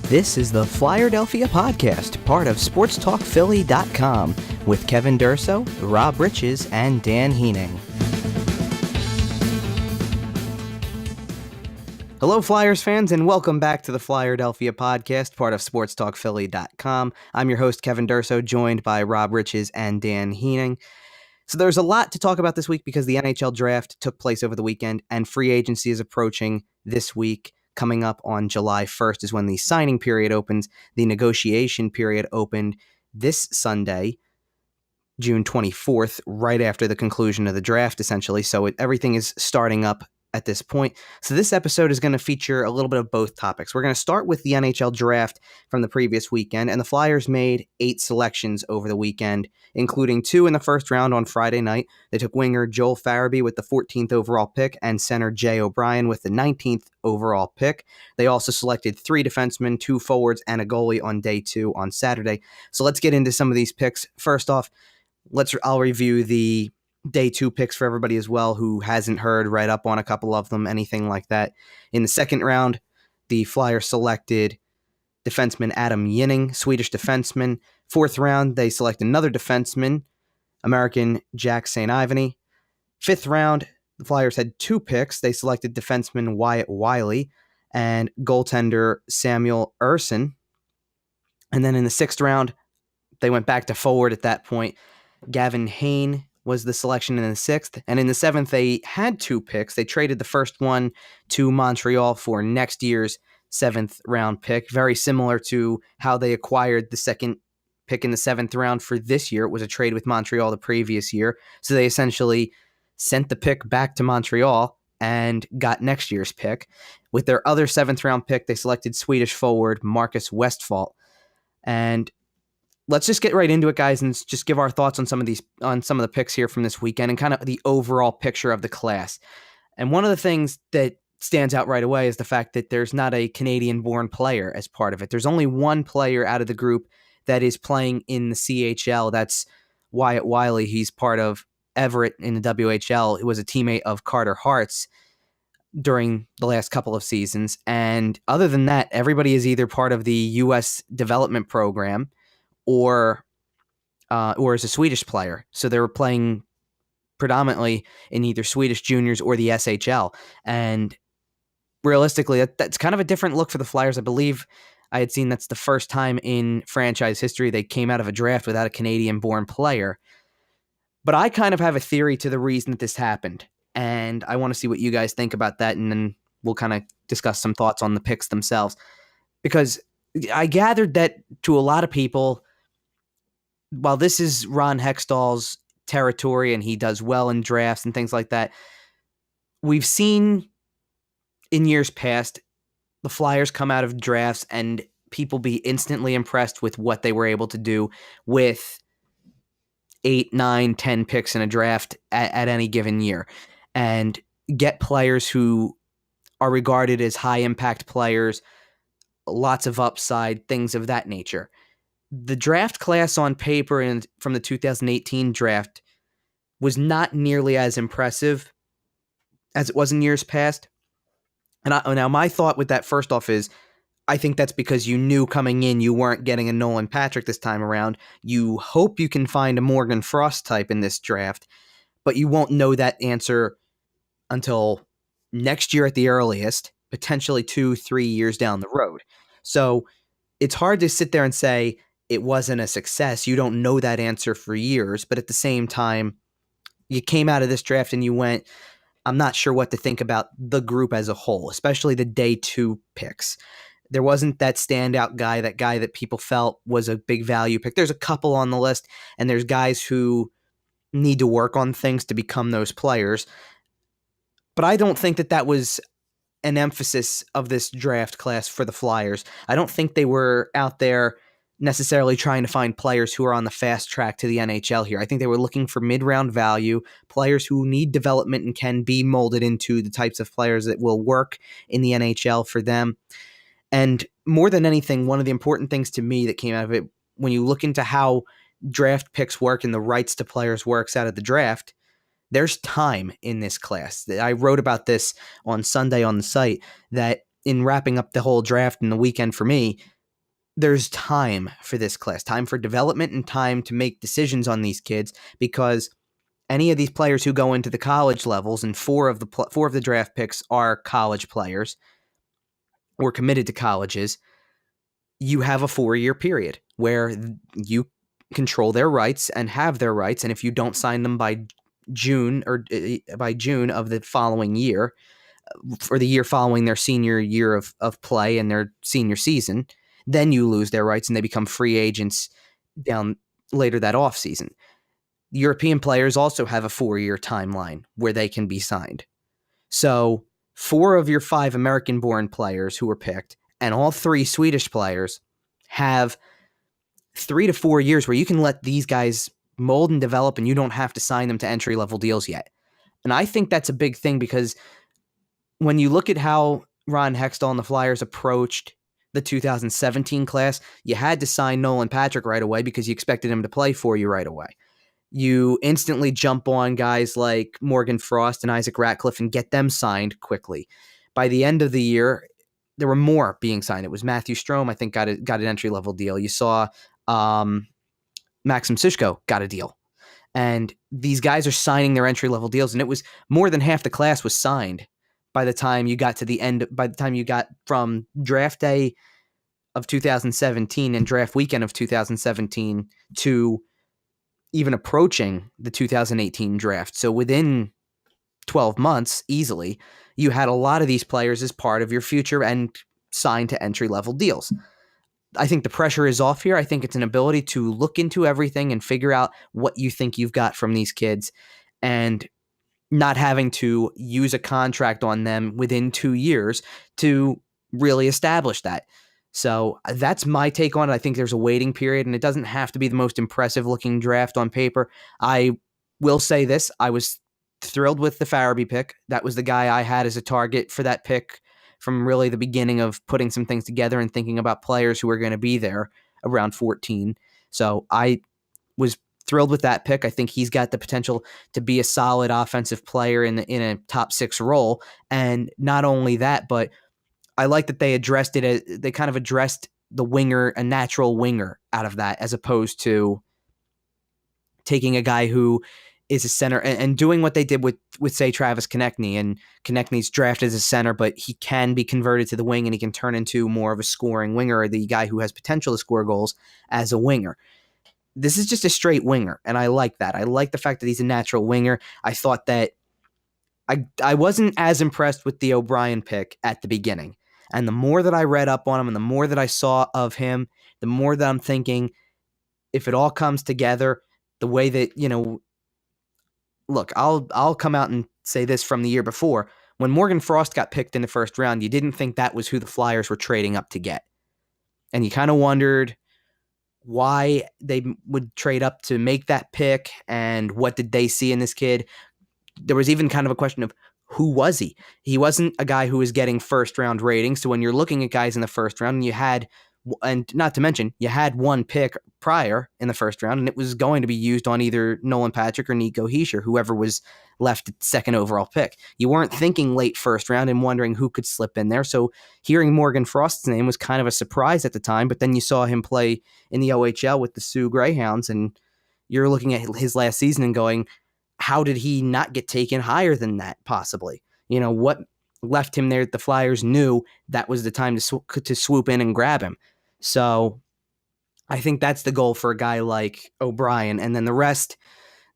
This is the Flyerdelphia podcast, part of sportstalkphilly.com, with Kevin Durso, Rob Riches, and Dan Heaning. Hello, Flyers fans, and welcome back to the Flyerdelphia podcast, part of sportstalkphilly.com. I'm your host, Kevin Durso, joined by Rob Riches and Dan Heaning. So there's a lot to talk about this week because the NHL Draft took place over the weekend, and free agency is approaching this week. Coming up on July 1st is when the signing period opens. The negotiation period opened this Sunday, June 24th, right after the conclusion of the draft, essentially. So everything is starting up at this point. So this episode is going to feature a little bit of both topics. We're going to start with the NHL Draft from the previous weekend, and the Flyers made 8 selections over the weekend, including 2 in the first round on Friday night. They took winger Joel Farabee with the 14th overall pick and center Jay O'Brien with the 19th overall pick. They also selected 3 defensemen, 2 forwards, and a goalie on day 2 on Saturday. So let's get into some of these picks. First off, I'll review the day 2 picks for everybody as well who hasn't read up on a couple of them, anything like that. In the second round, the Flyers selected defenseman Adam Yinning, Swedish defenseman. Fourth round, they select another defenseman, American Jack St. Ivany. Fifth round, the Flyers had 2 picks. They selected defenseman Wyatt Wiley and goaltender Samuel Ersson. And then in the 6th round, they went back to forward at that point. Gavin Hain was the selection in the 6th. And in the 7th, they had 2 picks. They traded the first one to Montreal for next year's 7th round pick, very similar to how they acquired the second pick in the 7th round for this year. It was a trade with Montreal the previous year. So they essentially sent the pick back to Montreal and got next year's pick. With their other 7th round pick, they selected Swedish forward Marcus Westphal. And let's just get right into it, guys, and just give our thoughts on some of the picks here from this weekend and kind of the overall picture of the class. And one of the things that stands out right away is the fact that there's not a Canadian-born player as part of it. There's only one player out of the group that is playing in the CHL. That's Wyatt Wiley. He's part of Everett in the WHL. He was a teammate of Carter Hart's during the last couple of seasons. And other than that, everybody is either part of the U.S. development program or as a Swedish player. So they were playing predominantly in either Swedish juniors or the SHL. And realistically, that's kind of a different look for the Flyers. I believe I had seen that's the first time in franchise history they came out of a draft without a Canadian-born player. But I kind of have a theory to the reason that this happened. And I want to see what you guys think about that, and then we'll kind of discuss some thoughts on the picks themselves. Because I gathered that to a lot of people, while this is Ron Hextall's territory and he does well in drafts and things like that, we've seen in years past the Flyers come out of drafts and people be instantly impressed with what they were able to do with 8, 9, 10 picks in a draft at any given year and get players who are regarded as high-impact players, lots of upside, things of that nature. The draft class on paper and from the 2018 draft was not nearly as impressive as it was in years past. And now my thought with that first off is, I think that's because you knew coming in you weren't getting a Nolan Patrick this time around. You hope you can find a Morgan Frost type in this draft, but you won't know that answer until next year at the earliest, potentially 2-3 years down the road. So it's hard to sit there and say it wasn't a success. You don't know that answer for years, but at the same time, you came out of this draft and you went, I'm not sure what to think about the group as a whole, especially the day 2 picks. There wasn't that standout guy, that guy that people felt was a big value pick. There's a couple on the list, and there's guys who need to work on things to become those players. But I don't think that was an emphasis of this draft class for the Flyers. I don't think they were out there necessarily trying to find players who are on the fast track to the NHL here. I think they were looking for mid-round value, players who need development and can be molded into the types of players that will work in the NHL for them. And more than anything, one of the important things to me that came out of it, when you look into how draft picks work and the rights to players works out of the draft, there's time in this class. I wrote about this on Sunday on the site, that in wrapping up the whole draft and the weekend for me, there's time for this class, time for development and time to make decisions on these kids, because any of these players who go into the college levels, and four of the draft picks are college players or committed to colleges, you have a 4-year period where you control their rights and have their rights. And if you don't sign them by June of the following year, for the year following their senior year of play and their senior season, then you lose their rights and they become free agents down later that offseason. European players also have a 4-year timeline where they can be signed. So 4 of your 5 American-born players who were picked and all 3 Swedish players have 3 to 4 years where you can let these guys mold and develop, and you don't have to sign them to entry-level deals yet. And I think that's a big thing, because when you look at how Ron Hextall and the Flyers approached the 2017 class, you had to sign Nolan Patrick right away because you expected him to play for you right away. You instantly jump on guys like Morgan Frost and Isaac Ratcliffe and get them signed quickly. By the end of the year, there were more being signed. It was Matthew Strome, I think, got an entry-level deal. You saw Maxim Sishko got a deal. And these guys are signing their entry-level deals, and it was more than half the class was signed by the time you got to the end, by the time you got from draft day of 2017 and draft weekend of 2017 to even approaching the 2018 draft. So within 12 months, easily, you had a lot of these players as part of your future and signed to entry-level deals. I think the pressure is off here. I think it's an ability to look into everything and figure out what you think you've got from these kids, and not having to use a contract on them within 2 years to really establish that. So that's my take on it. I think there's a waiting period, and it doesn't have to be the most impressive looking draft on paper. I will say this. I was thrilled with the Farabee pick. That was the guy I had as a target for that pick from really the beginning of putting some things together and thinking about players who were going to be there around 14. So I was thrilled with that pick. I think he's got the potential to be a solid offensive player in a top 6 role. And not only that, but I like that they addressed it. They kind of addressed the winger, a natural winger out of that, as opposed to taking a guy who is a center and doing what they did with say Travis Konechny. And Konechny's drafted as a center, but he can be converted to the wing and he can turn into more of a scoring winger, or the guy who has potential to score goals as a winger. This is just a straight winger, and I like that. I like the fact that he's a natural winger. I thought that I wasn't as impressed with the O'Brien pick at the beginning. And the more that I read up on him and the more that I saw of him, the more that I'm thinking, if it all comes together, the way that, look, I'll come out and say this from the year before. When Morgan Frost got picked in the first round, you didn't think that was who the Flyers were trading up to get. And you kind of wondered why they would trade up to make that pick and what did they see in this kid. There was even kind of a question of, who was he? He wasn't a guy who was getting first-round ratings. So when you're looking at guys in the first round, and not to mention, you had one pick prior in the first round, and it was going to be used on either Nolan Patrick or Nico Hischier, whoever was left at second overall pick. You weren't thinking late first round and wondering who could slip in there. So hearing Morgan Frost's name was kind of a surprise at the time, but then you saw him play in the OHL with the Sioux Greyhounds, and you're looking at his last season and going, how did he not get taken higher than that, possibly? What left him there that the Flyers knew that was the time to swoop in and grab him. So I think that's the goal for a guy like O'Brien. And then the rest,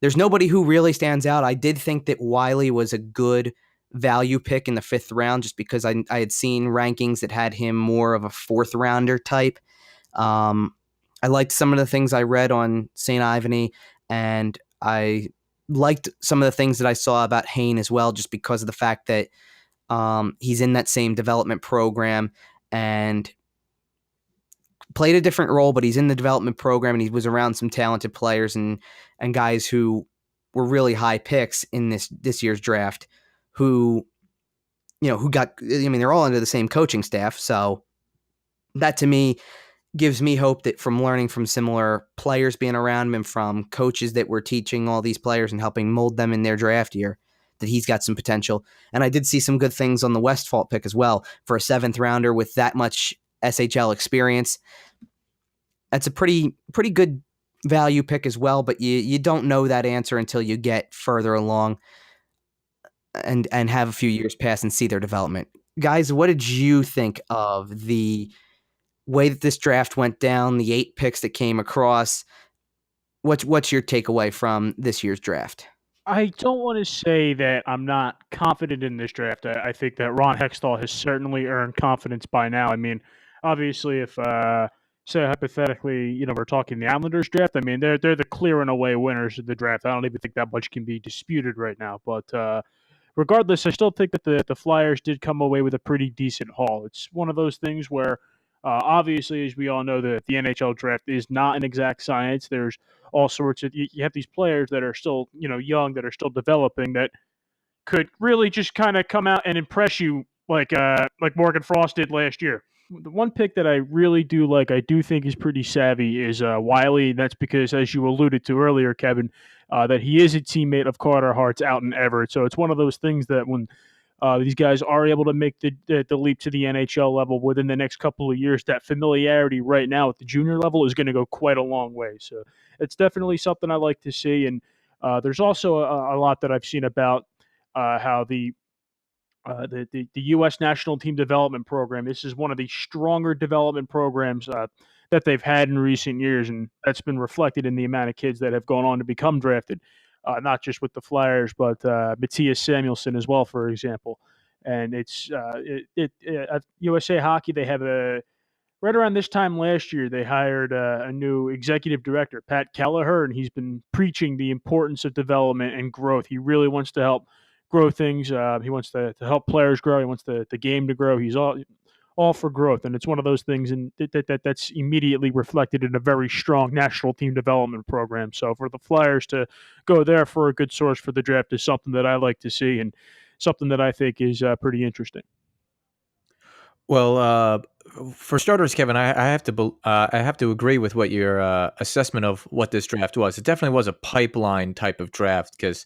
there's nobody who really stands out. I did think that Wiley was a good value pick in the 5th round, just because I had seen rankings that had him more of a 4th rounder type. I liked some of the things I read on St. Ivany, and I liked some of the things that I saw about Heyn as well, just because of the fact that he's in that same development program and played a different role, but he's in the development program and he was around some talented players and guys who were really high picks in this year's draft who got, they're all under the same coaching staff. So that to me gives me hope that from learning from similar players being around him and from coaches that were teaching all these players and helping mold them in their draft year, that he's got some potential. And I did see some good things on the Westphal pick as well for a 7th rounder with that much SHL experience. That's a pretty good value pick as well, but you don't know that answer until you get further along and have a few years pass and see their development. Guys, what did you think of the way that this draft went down, the 8 picks that came across? What's your takeaway from this year's draft? I don't want to say that I'm not confident in this draft. I think that Ron Hextall has certainly earned confidence by now. I mean, obviously, if say hypothetically, we're talking the Islanders draft. I mean, they're the clear and away winners of the draft. I don't even think that much can be disputed right now. But regardless, I still think that the Flyers did come away with a pretty decent haul. It's one of those things where, obviously, as we all know, the NHL draft is not an exact science. There's all sorts of you have these players that are still young, that are still developing, that could really just kind of come out and impress you like Morgan Frost did last year. The one pick that I really do like, I do think is pretty savvy, is Wiley. That's because, as you alluded to earlier, Kevin, that he is a teammate of Carter Hart's out in Everett. So it's one of those things that when these guys are able to make the leap to the NHL level within the next couple of years, that familiarity right now at the junior level is going to go quite a long way. So it's definitely something I like to see. And there's also a lot that I've seen about how the U.S. National Team Development Program. This is one of the stronger development programs that they've had in recent years, and that's been reflected in the amount of kids that have gone on to become drafted, not just with the Flyers, but Matthias Samuelsson as well, for example. And it's at USA Hockey. They have right around this time last year, they hired a new executive director, Pat Kelleher, and he's been preaching the importance of development and growth. He really wants to help grow things. He wants to help players grow. He wants the game to grow. He's all for growth, and it's one of those things, and that's immediately reflected in a very strong national team development program. So for the Flyers to go there for a good source for the draft is something that I like to see, and something that I think is pretty interesting. Well, for starters, Kevin, I have to agree with what your assessment of what this draft was. It definitely was a pipeline type of draft because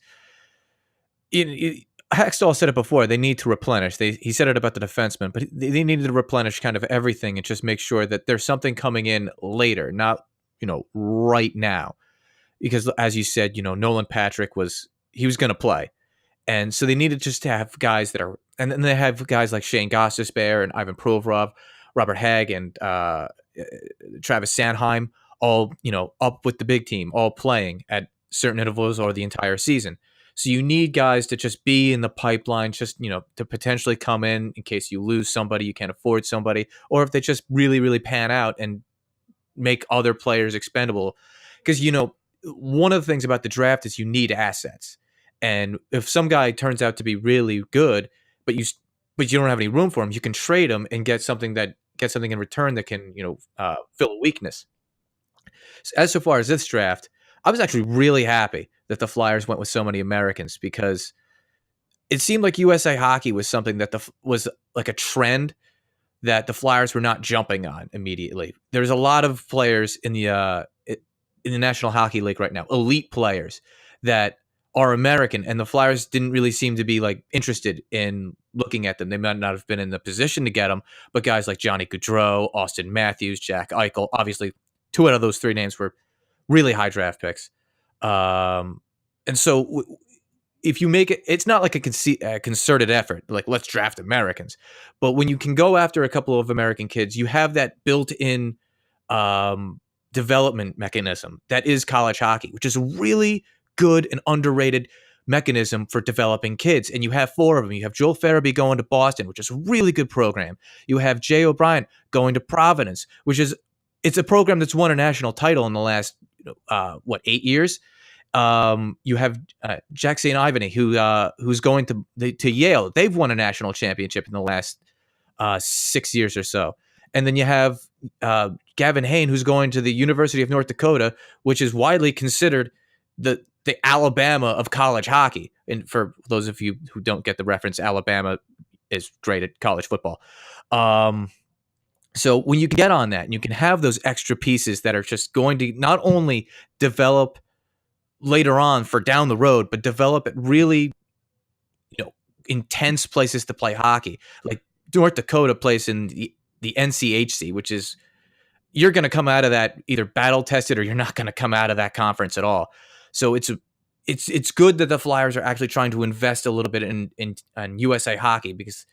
Hextall said it before. They need to replenish. He said it about the defenseman, but they needed to replenish kind of everything and just make sure that there's something coming in later, not right now. Because as you said, Nolan Patrick was going to play. And so they needed just to have guys that are, and then they have guys like Shane Gostisbehere and Ivan Provorov, Robert Hagg, and Travis Sanheim, all up with the big team, all playing at certain intervals or the entire season. So you need guys to just be in the pipeline, just to potentially come in case you lose somebody, you can't afford somebody, or if they just really, really pan out and make other players expendable. Because one of the things about the draft is you need assets. And if some guy turns out to be really good, but you don't have any room for him, you can trade him and get something in return that can fill a weakness. So far as this draft, I was actually really happy that the Flyers went with so many Americans because it seemed like USA Hockey was something that was like a trend that the Flyers were not jumping on immediately. There's a lot of players in the National Hockey League right now, elite players that are American, and the Flyers didn't really seem to be interested in looking at them. They might not have been in the position to get them, but guys like Johnny Gaudreau, Austin Matthews, Jack Eichel, obviously 2 out of those 3 names were really high draft picks. And so if you make it, it's not like a concerted effort, like let's draft Americans. But when you can go after a couple of American kids, you have that built-in development mechanism that is college hockey, which is a really good and underrated mechanism for developing kids. And you have 4 of them. You have Joel Farabee going to Boston, which is a really good program. You have Jay O'Brien going to Providence, it's a program that's won a national title in the last 8 years. You have Jack St. Ivany, who's going to Yale. They've won a national championship in the last 6 years or so. And then you have Gavin Hayne, who's going to the University of North Dakota, which is widely considered the Alabama of college hockey. And for those of you who don't get the reference, Alabama is great at college football. So when you get on that and you can have those extra pieces that are just going to not only develop later on for down the road, but develop at really, intense places to play hockey. Like North Dakota plays in the NCHC, which is, you're going to come out of that either battle tested or you're not going to come out of that conference at all. So it's good that the Flyers are actually trying to invest a little bit in USA hockey, because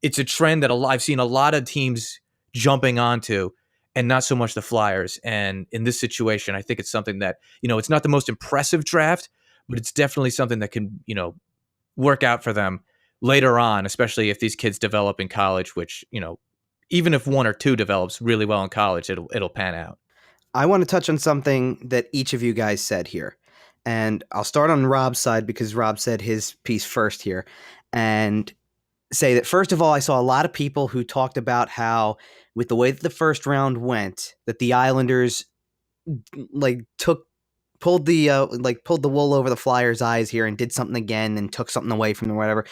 it's a trend that I've seen a lot of teams jumping onto, and not so much the Flyers. And in this situation, I think it's something that, it's not the most impressive draft, but it's definitely something that can, work out for them later on, especially if these kids develop in college, which, even if one or two develops really well in college, it'll pan out. I want to touch on something that each of you guys said here. And I'll start on Rob's side because Rob said his piece first here. And say that, first of all, I saw a lot of people who talked about how, with the way that the first round went, that the Islanders pulled the wool over the Flyers' eyes here and did something again and took something away from them, whatever.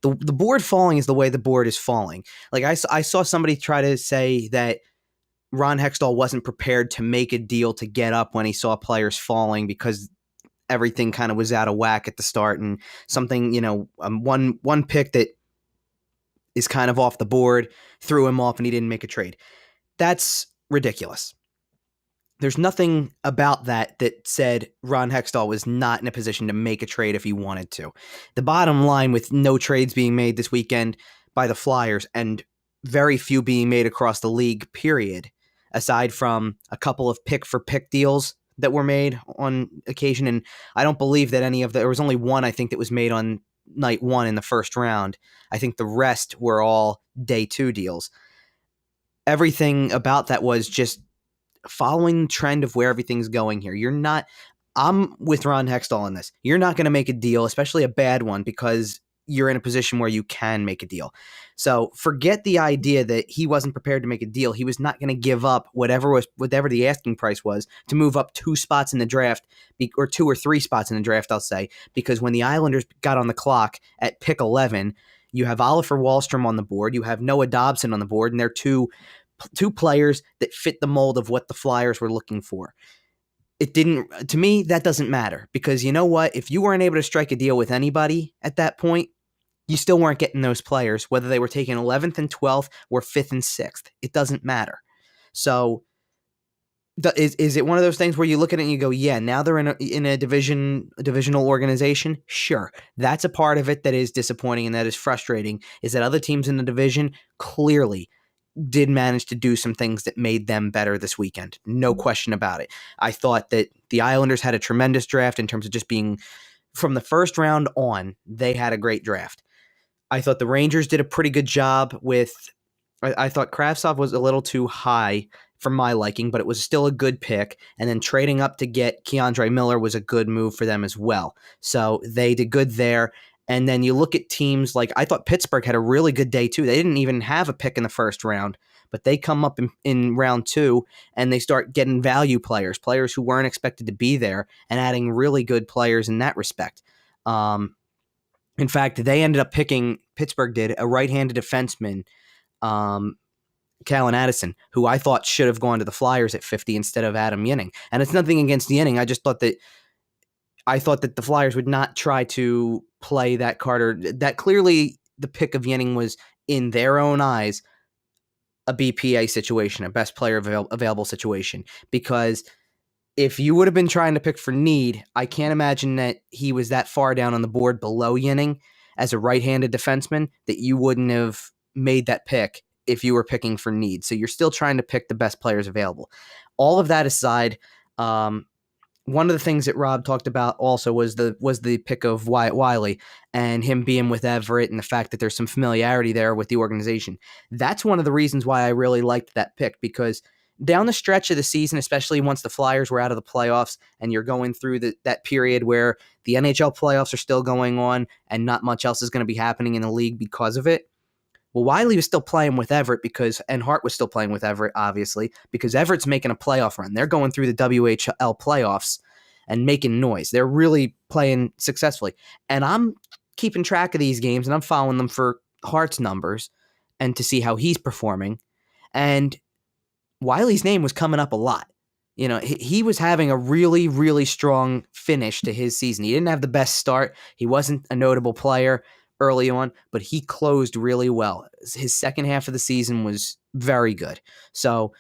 The board falling is the way the board is falling. Like I saw somebody try to say that Ron Hextall wasn't prepared to make a deal to get up when he saw players falling because everything kind of was out of whack at the start, and something, one pick that is kind of off the board threw him off and he didn't make a trade. That's ridiculous. There's nothing about that said Ron Hextall was not in a position to make a trade if he wanted to. The bottom line, with no trades being made this weekend by the Flyers and very few being made across the league, period, aside from a couple of pick-for-pick deals that were made on occasion, and I don't believe that there was only one, I think, that was made on night one in the first round. I think the rest were all day two deals. Everything about that was just following the trend of where everything's going here. I'm with Ron Hextall on this. You're not going to make a deal, especially a bad one, because you're in a position where you can make a deal. So forget the idea that he wasn't prepared to make a deal. He was not going to give up whatever the asking price was to move up 2 spots in the draft, or 2 or 3 spots in the draft, I'll say, because when the Islanders got on the clock at pick 11, you have Oliver Wahlstrom on the board, you have Noah Dobson on the board, and they're two players that fit the mold of what the Flyers were looking for. To me, that doesn't matter, because you know what? If you weren't able to strike a deal with anybody at that point, you still weren't getting those players, whether they were taken 11th and 12th or 5th and 6th. It doesn't matter. So is it one of those things where you look at it and you go, yeah, now they're in a divisional organization? Sure. That's a part of it that is disappointing and that is frustrating, is that other teams in the division clearly did manage to do some things that made them better this weekend. No question about it. I thought that the Islanders had a tremendous draft in terms of just being, from the first round on, they had a great draft. I thought the Rangers did a pretty good job with, I thought Kravtsov was a little too high for my liking, but it was still a good pick. And then trading up to get Keandre Miller was a good move for them as well. So they did good there. And then you look at teams like, I thought Pittsburgh had a really good day too. They didn't even have a pick in the first round, but they come up in round 2 and they start getting value players who weren't expected to be there, and adding really good players in that respect. In fact, they ended up picking, Pittsburgh did, a right-handed defenseman, Callan Addison, who I thought should have gone to the Flyers at 50 instead of Adam Yinning. And it's nothing against Yinning. I thought that the Flyers would not try to play that card, or that clearly the pick of Yinning was, in their own eyes, a BPA situation, a best player available situation. Because if you would have been trying to pick for need, I can't imagine that he was that far down on the board below Yinning as a right-handed defenseman that you wouldn't have made that pick if you were picking for need. So you're still trying to pick the best players available. All of that aside, one of the things that Rob talked about also was the pick of Wyatt Wiley and him being with Everett, and the fact that there's some familiarity there with the organization. That's one of the reasons why I really liked that pick, because down the stretch of the season, especially once the Flyers were out of the playoffs and you're going through that period where the NHL playoffs are still going on and not much else is going to be happening in the league because of it. Well, Wiley was still playing with Everett and Hart was still playing with Everett, obviously, because Everett's making a playoff run. They're going through the WHL playoffs and making noise. They're really playing successfully. And I'm keeping track of these games and I'm following them for Hart's numbers and to see how he's performing. And Wiley's name was coming up a lot. You know, he was having a really, really strong finish to his season. He didn't have the best start. He wasn't a notable player early on, but he closed really well. His second half of the season was very good. So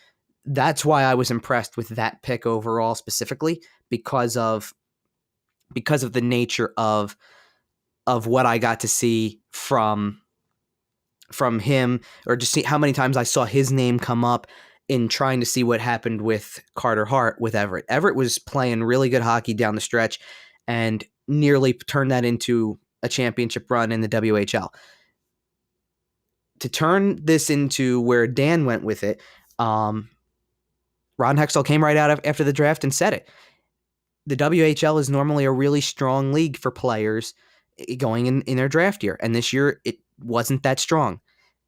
that's why I was impressed with that pick overall specifically because of the nature of what I got to see from him, or just see how many times I saw his name come up in trying to see what happened with Carter Hart with Everett. Everett was playing really good hockey down the stretch and nearly turned that into a championship run in the WHL. To turn this into where Dan went with it, Ron Hextall came right out after the draft and said it. The WHL is normally a really strong league for players going in their draft year. And this year it wasn't that strong.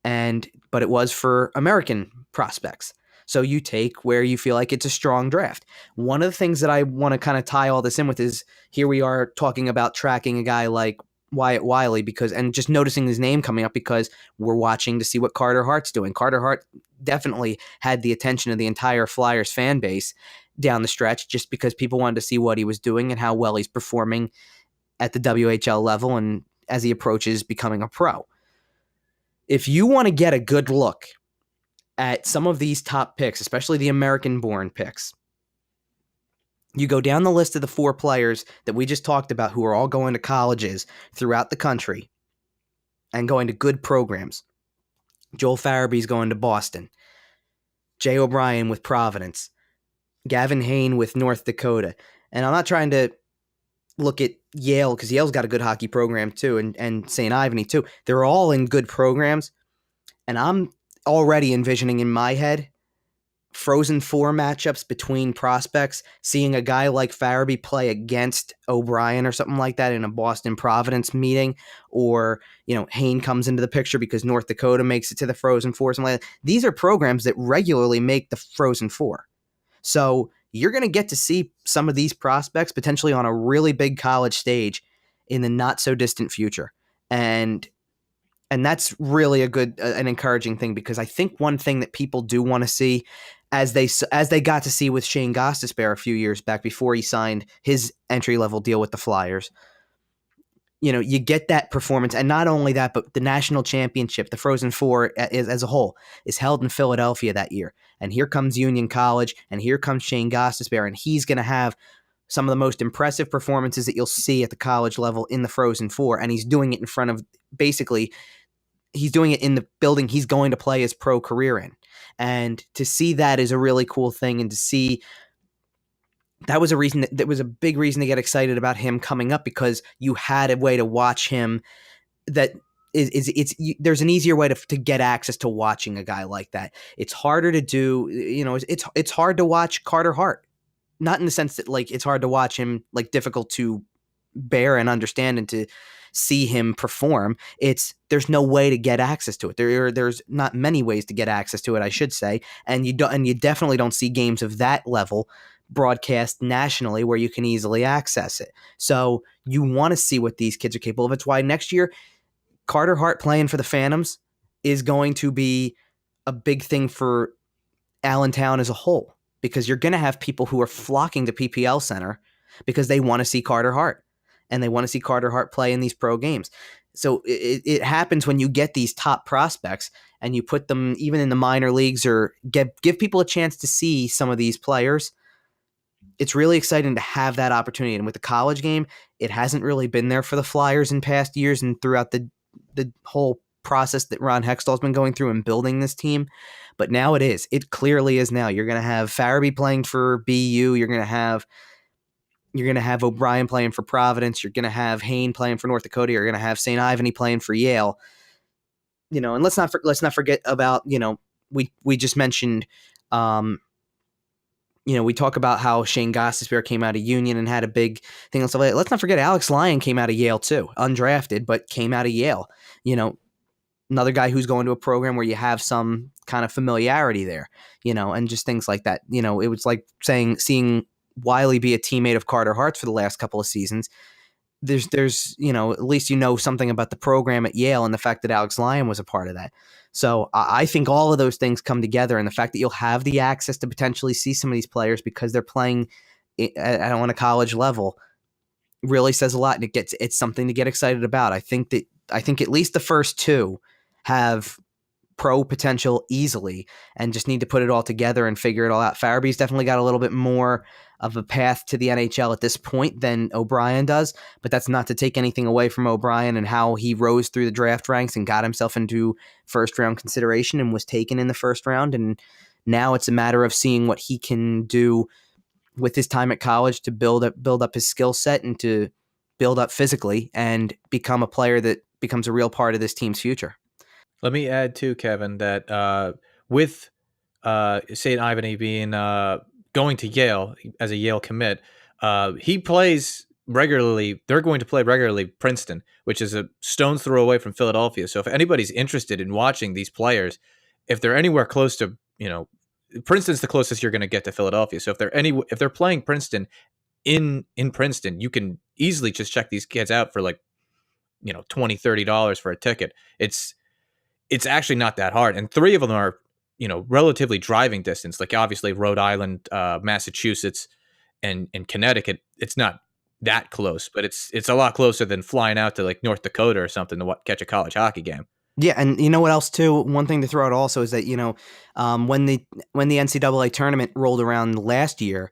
But it was for American prospects. So you take where you feel like it's a strong draft. One of the things that I want to kind of tie all this in with is here we are talking about tracking a guy like Wyatt Wiley and just noticing his name coming up because we're watching to see what Carter Hart's doing. Carter Hart definitely had the attention of the entire Flyers fan base down the stretch just because people wanted to see what he was doing and how well he's performing at the WHL level and as he approaches becoming a pro. If you want to get a good look at some of these top picks, especially the American-born picks, you go down the list of the 4 players that we just talked about who are all going to colleges throughout the country and going to good programs. Joel Farabee's going to Boston. Jay O'Brien with Providence. Gavin Hain with North Dakota. And I'm not trying to look at Yale because Yale's got a good hockey program too, and St. Ivany too. They're all in good programs. And I'm already envisioning in my head Frozen Four matchups between prospects, seeing a guy like Farabee play against O'Brien or something like that in a Boston Providence meeting, or, Hain comes into the picture because North Dakota makes it to the Frozen Four, something like that. These are programs that regularly make the Frozen Four. So you're going to get to see some of these prospects potentially on a really big college stage in the not so distant future. And that's really an encouraging thing, because I think one thing that people do want to see, as they got to see with Shane Gostisbehere a few years back before he signed his entry-level deal with the Flyers, you get that performance. And not only that, but the national championship, the Frozen Four as a whole, is held in Philadelphia that year. And here comes Union College, and here comes Shane Gostisbehere, and he's going to have some of the most impressive performances that you'll see at the college level in the Frozen Four. And he's doing it in front of, basically, he's doing it in the building he's going to play his pro career in. And to see that is a really cool thing. And to see that was a big reason to get excited about him coming up, because you had a way to watch him that there's an easier way to get access to watching a guy like that. It's harder to do, it's hard to watch Carter Hart, not in the sense that like it's hard to watch him, like difficult to bear and understand and to see him perform. There's no way to get access to it. There's not many ways to get access to it, I should say. And you definitely don't see games of that level broadcast nationally where you can easily access it. So you want to see what these kids are capable of. It's why next year Carter Hart playing for the Phantoms is going to be a big thing for Allentown as a whole, because you're going to have people who are flocking to PPL Center because they want to see Carter Hart. And they want to see Carter Hart play in these pro games. So it happens when you get these top prospects and you put them even in the minor leagues, or give people a chance to see some of these players. It's really exciting to have that opportunity. And with the college game, it hasn't really been there for the Flyers in past years and throughout the whole process that Ron Hextall's been going through in building this team. But now it is. It clearly is now. You're going to have Farabee playing for BU. You're going to have O'Brien playing for Providence. You're going to have Hain playing for North Dakota. You're going to have St. Ivany playing for Yale. And let's not forget about, we just mentioned, we talk about how Shane Gostisbehere came out of Union and had a big thing and stuff like that. Let's not forget Alex Lyon came out of Yale too, undrafted, but came out of Yale. Another guy who's going to a program where you have some kind of familiarity there, and just things like that. It was like seeing Wiley be a teammate of Carter Hart's for the last couple of seasons. There's at least something about the program at Yale and the fact that Alex Lyon was a part of that. So I think all of those things come together, and the fact that you'll have the access to potentially see some of these players because they're playing on a college level really says a lot, and it's something to get excited about. I think at least the first two have pro potential easily and just need to put it all together and figure it all out. Farabee's definitely got a little bit more of a path to the NHL at this point than O'Brien does, but that's not to take anything away from O'Brien and how he rose through the draft ranks and got himself into first round consideration and was taken in the first round. And now it's a matter of seeing what he can do with his time at college to build up his skill set and to build up physically and become a player that becomes a real part of this team's future. Let me add too, Kevin, that with St. Ivany being going to Yale as a Yale commit, he plays regularly. They're going to play regularly Princeton, which is a stone's throw away from Philadelphia. So if anybody's interested in watching these players, if they're anywhere close to, Princeton's the closest you're going to get to Philadelphia. So if they're playing Princeton in Princeton, you can easily just check these kids out for like, $20-$30 for a ticket. It's actually not that hard. And 3 of them are, relatively driving distance, like obviously Rhode Island, Massachusetts, and Connecticut. It's not that close, but it's a lot closer than flying out to like North Dakota or something to catch a college hockey game. Yeah, and you know what else too? One thing to throw out also is that when the NCAA tournament rolled around last year,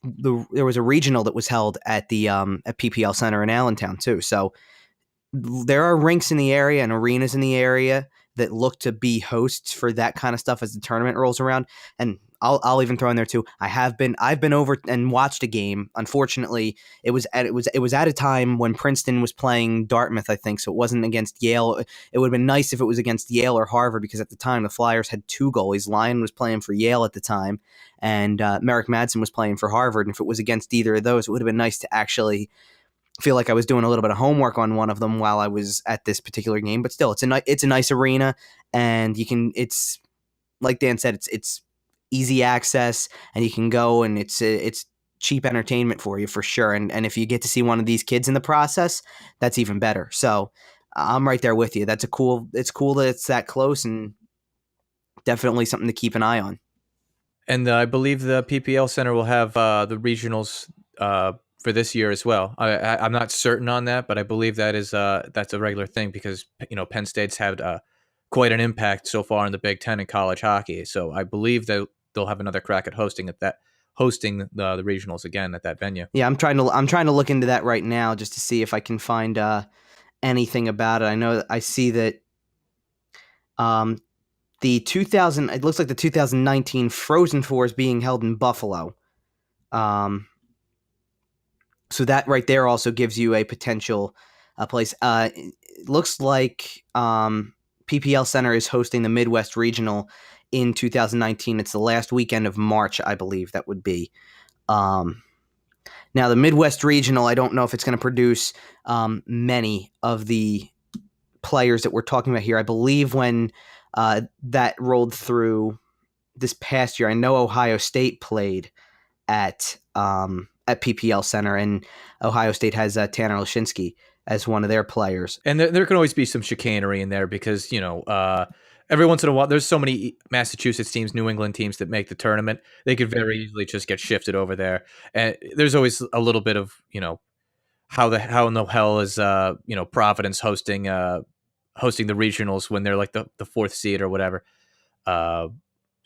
there was a regional that was held at the at PPL Center in Allentown too. So there are rinks in the area and arenas in the area that look to be hosts for that kind of stuff as the tournament rolls around. And I'll even throw in there too. I've been over and watched a game. Unfortunately, it was at a time when Princeton was playing Dartmouth, I think, so it wasn't against Yale. It would have been nice if it was against Yale or Harvard, because at the time the Flyers had 2 goalies. Lyon was playing for Yale at the time, and Merrick Madsen was playing for Harvard. And if it was against either of those, it would have been nice to actually feel like I was doing a little bit of homework on one of them while I was at this particular game. But still, it's a nice arena, and it's like Dan said, it's easy access, and you can go, and it's cheap entertainment for you for sure. And if you get to see one of these kids in the process, that's even better. So I'm right there with you. It's cool that it's that close, and definitely something to keep an eye on. And I believe the PPL Center will have the regionals for this year as well. I'm not certain on that, but I believe that's a regular thing, because Penn State's had quite an impact so far in the Big Ten in college hockey. So I believe that they'll have another crack at hosting the regionals again at that venue. Yeah, I'm trying to look into that right now just to see if I can find anything about it. I know I see that it looks like the 2019 Frozen Four is being held in Buffalo. So that right there also gives you a potential place. It looks like PPL Center is hosting the Midwest Regional in 2019. It's the last weekend of March, I believe that would be. Now, the Midwest Regional, I don't know if it's going to produce many of the players that we're talking about here. I believe when that rolled through this past year, I know Ohio State played at PPL Center, and Ohio State has Tanner Lashinsky as one of their players. And there can always be some chicanery in there, because every once in a while there's so many Massachusetts teams, New England teams that make the tournament. They could very easily just get shifted over there, and there's always a little bit of how in the hell is Providence hosting the regionals when they're like the 4th seed or whatever.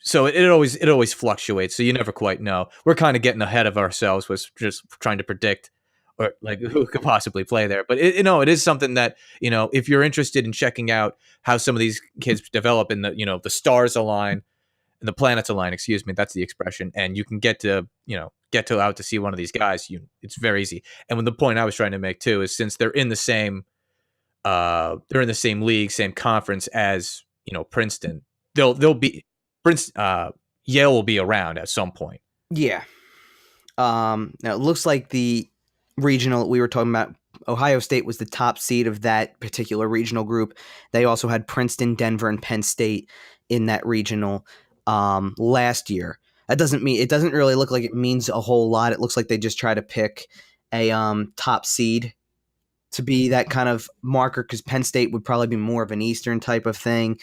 So it always fluctuates. So you never quite know. We're kind of getting ahead of ourselves with just trying to predict or like who could possibly play there. But it is something that, if you're interested in checking out how some of these kids develop, and the stars align and the planets align, excuse me, that's the expression. And you can get to out to see one of these guys. It's very easy. And when the point I was trying to make too is, since they're in the same league, same conference as, Princeton, they'll be Yale will be around at some point. Yeah. Now it looks like the regional that we were talking about, Ohio State was the top seed of that particular regional group. They also had Princeton, Denver, and Penn State in that regional last year. It doesn't really look like it means a whole lot. It looks like they just try to pick a top seed to be that kind of marker, because Penn State would probably be more of an Eastern type of thing.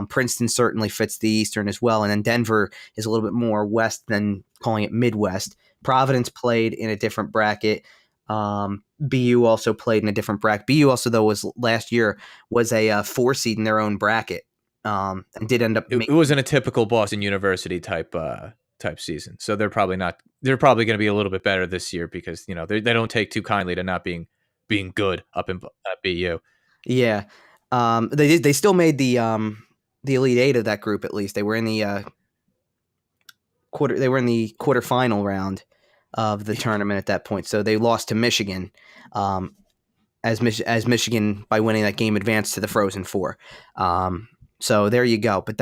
Princeton certainly fits the Eastern as well. And then Denver is a little bit more West than calling it Midwest. Providence played in a different bracket. BU also played in a different bracket. BU also, though, last year was a 4 seed in their own bracket. and did end up It wasn't a typical Boston University type season. So they're probably going to be a little bit better this year because they don't take too kindly to not being good up in BU. Yeah, they still made the Elite Eight of that group. At least they were in the quarterfinal round of the tournament at that point. So they lost to Michigan, as Michigan, by winning that game, advanced to the Frozen Four. So there you go. But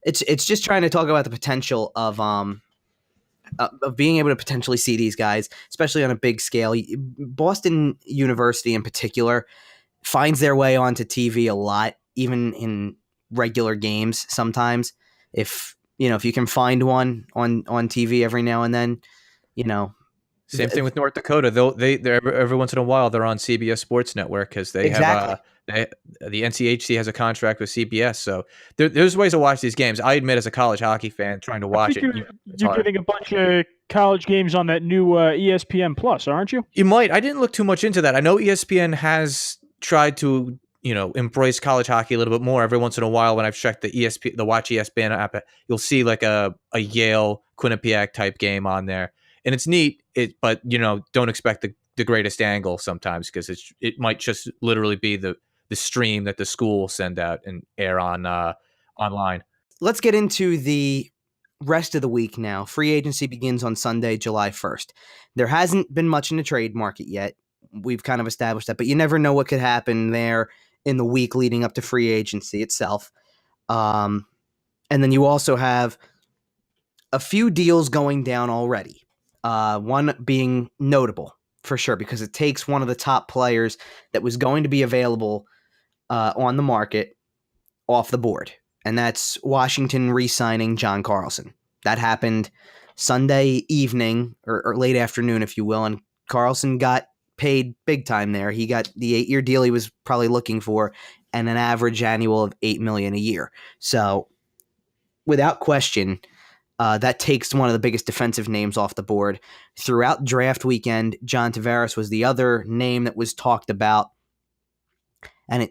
it's just trying to talk about the potential of being able to potentially see these guys, especially on a big scale. Boston University in particular finds their way onto TV a lot, even in regular games sometimes. If you can find one on TV every now and then, Same thing with North Dakota. They're every once in a while they're on CBS Sports Network because they exactly. have the NCHC has a contract with CBS, so there's ways to watch these games. I admit, as a college hockey fan, trying to watch it, you're getting a bunch of college games on that new ESPN Plus, aren't you? You might. I didn't look too much into that. I know ESPN has tried to embrace college hockey a little bit more. Every once in a while, when I've checked the Watch ESPN app, you'll see like a Yale Quinnipiac type game on there, and it's neat. But don't expect the greatest angle sometimes because it might just literally be the stream that the school will send out and air on online. Let's get into the rest of the week now. Free agency begins on Sunday, July 1st. There hasn't been much in the trade market yet. We've kind of established that, but you never know what could happen there in the week leading up to free agency itself. And then you also have a few deals going down already. One being notable for sure because it takes one of the top players that was going to be available on the market off the board, and that's Washington re-signing John Carlson. That happened Sunday evening or late afternoon, if you will, and Carlson got paid big time there. He got the 8-year deal he was probably looking for and an average annual of $8 million a year. So without question, that takes one of the biggest defensive names off the board. Throughout draft weekend, John Tavares was the other name that was talked about. And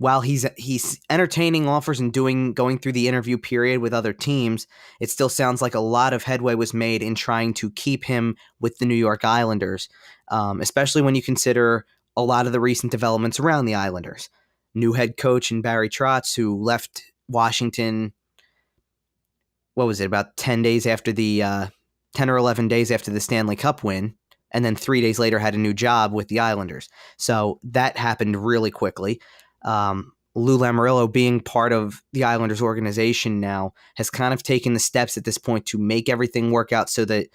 while he's entertaining offers and going through the interview period with other teams, it still sounds like a lot of headway was made in trying to keep him with the New York Islanders, especially when you consider a lot of the recent developments around the Islanders. New head coach in Barry Trotz, who left Washington, about 10 or 11 days after the Stanley Cup win, and then 3 days later had a new job with the Islanders. So that happened really quickly. Lou Lamoriello, being part of the Islanders organization now, has kind of taken the steps at this point to make everything work out so that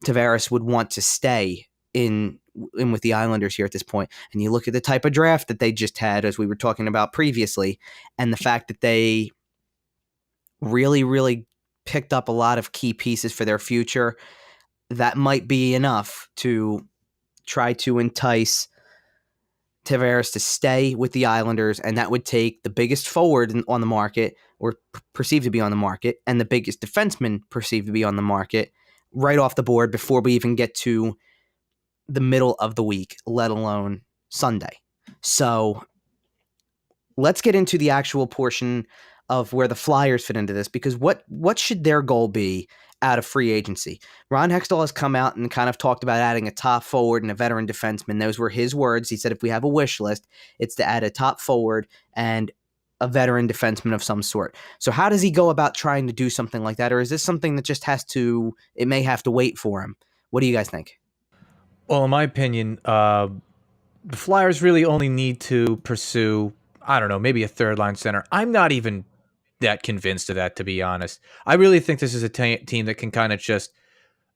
Tavares would want to stay in with the Islanders here at this point. And you look at the type of draft that they just had, as we were talking about previously, and the fact that they really, really picked up a lot of key pieces for their future, that might be enough to try to entice Tavares to stay with the Islanders, and that would take the biggest forward on the market, or perceived to be on the market, and the biggest defenseman perceived to be on the market right off the board before we even get to the middle of the week, let alone Sunday. So let's get into the actual portion of where the Flyers fit into this, because what should their goal be out of free agency? Ron Hextall has come out and kind of talked about adding a top forward and a veteran defenseman. Those were his words. He said if we have a wish list, it's to add a top forward and a veteran defenseman of some sort. So how does he go about trying to do something like that? Or is this something that just it may have to wait for him? What do you guys think? Well, in my opinion, the Flyers really only need to pursue, I don't know, maybe a third line center. I'm not even that convinced of that, to be honest. I really think this is a team that can kind of just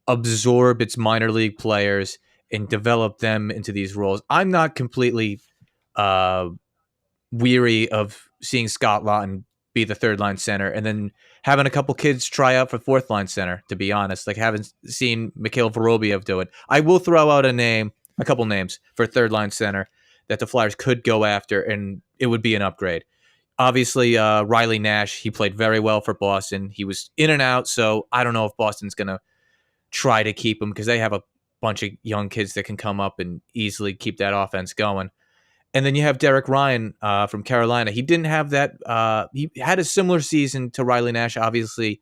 absorb its minor league players and develop them into these roles. I'm not completely weary of seeing Scott Laughton be the third line center and then having a couple kids try out for fourth line center, to be honest. Like, haven't seen Mikhail Vorobiev do it. I will throw out a couple names for third line center that the Flyers could go after, and it would be an upgrade. Obviously, Riley Nash, he played very well for Boston. He was in and out, so I don't know if Boston's going to try to keep him because they have a bunch of young kids that can come up and easily keep that offense going. And then you have Derek Ryan from Carolina. He didn't have that. He had a similar season to Riley Nash, obviously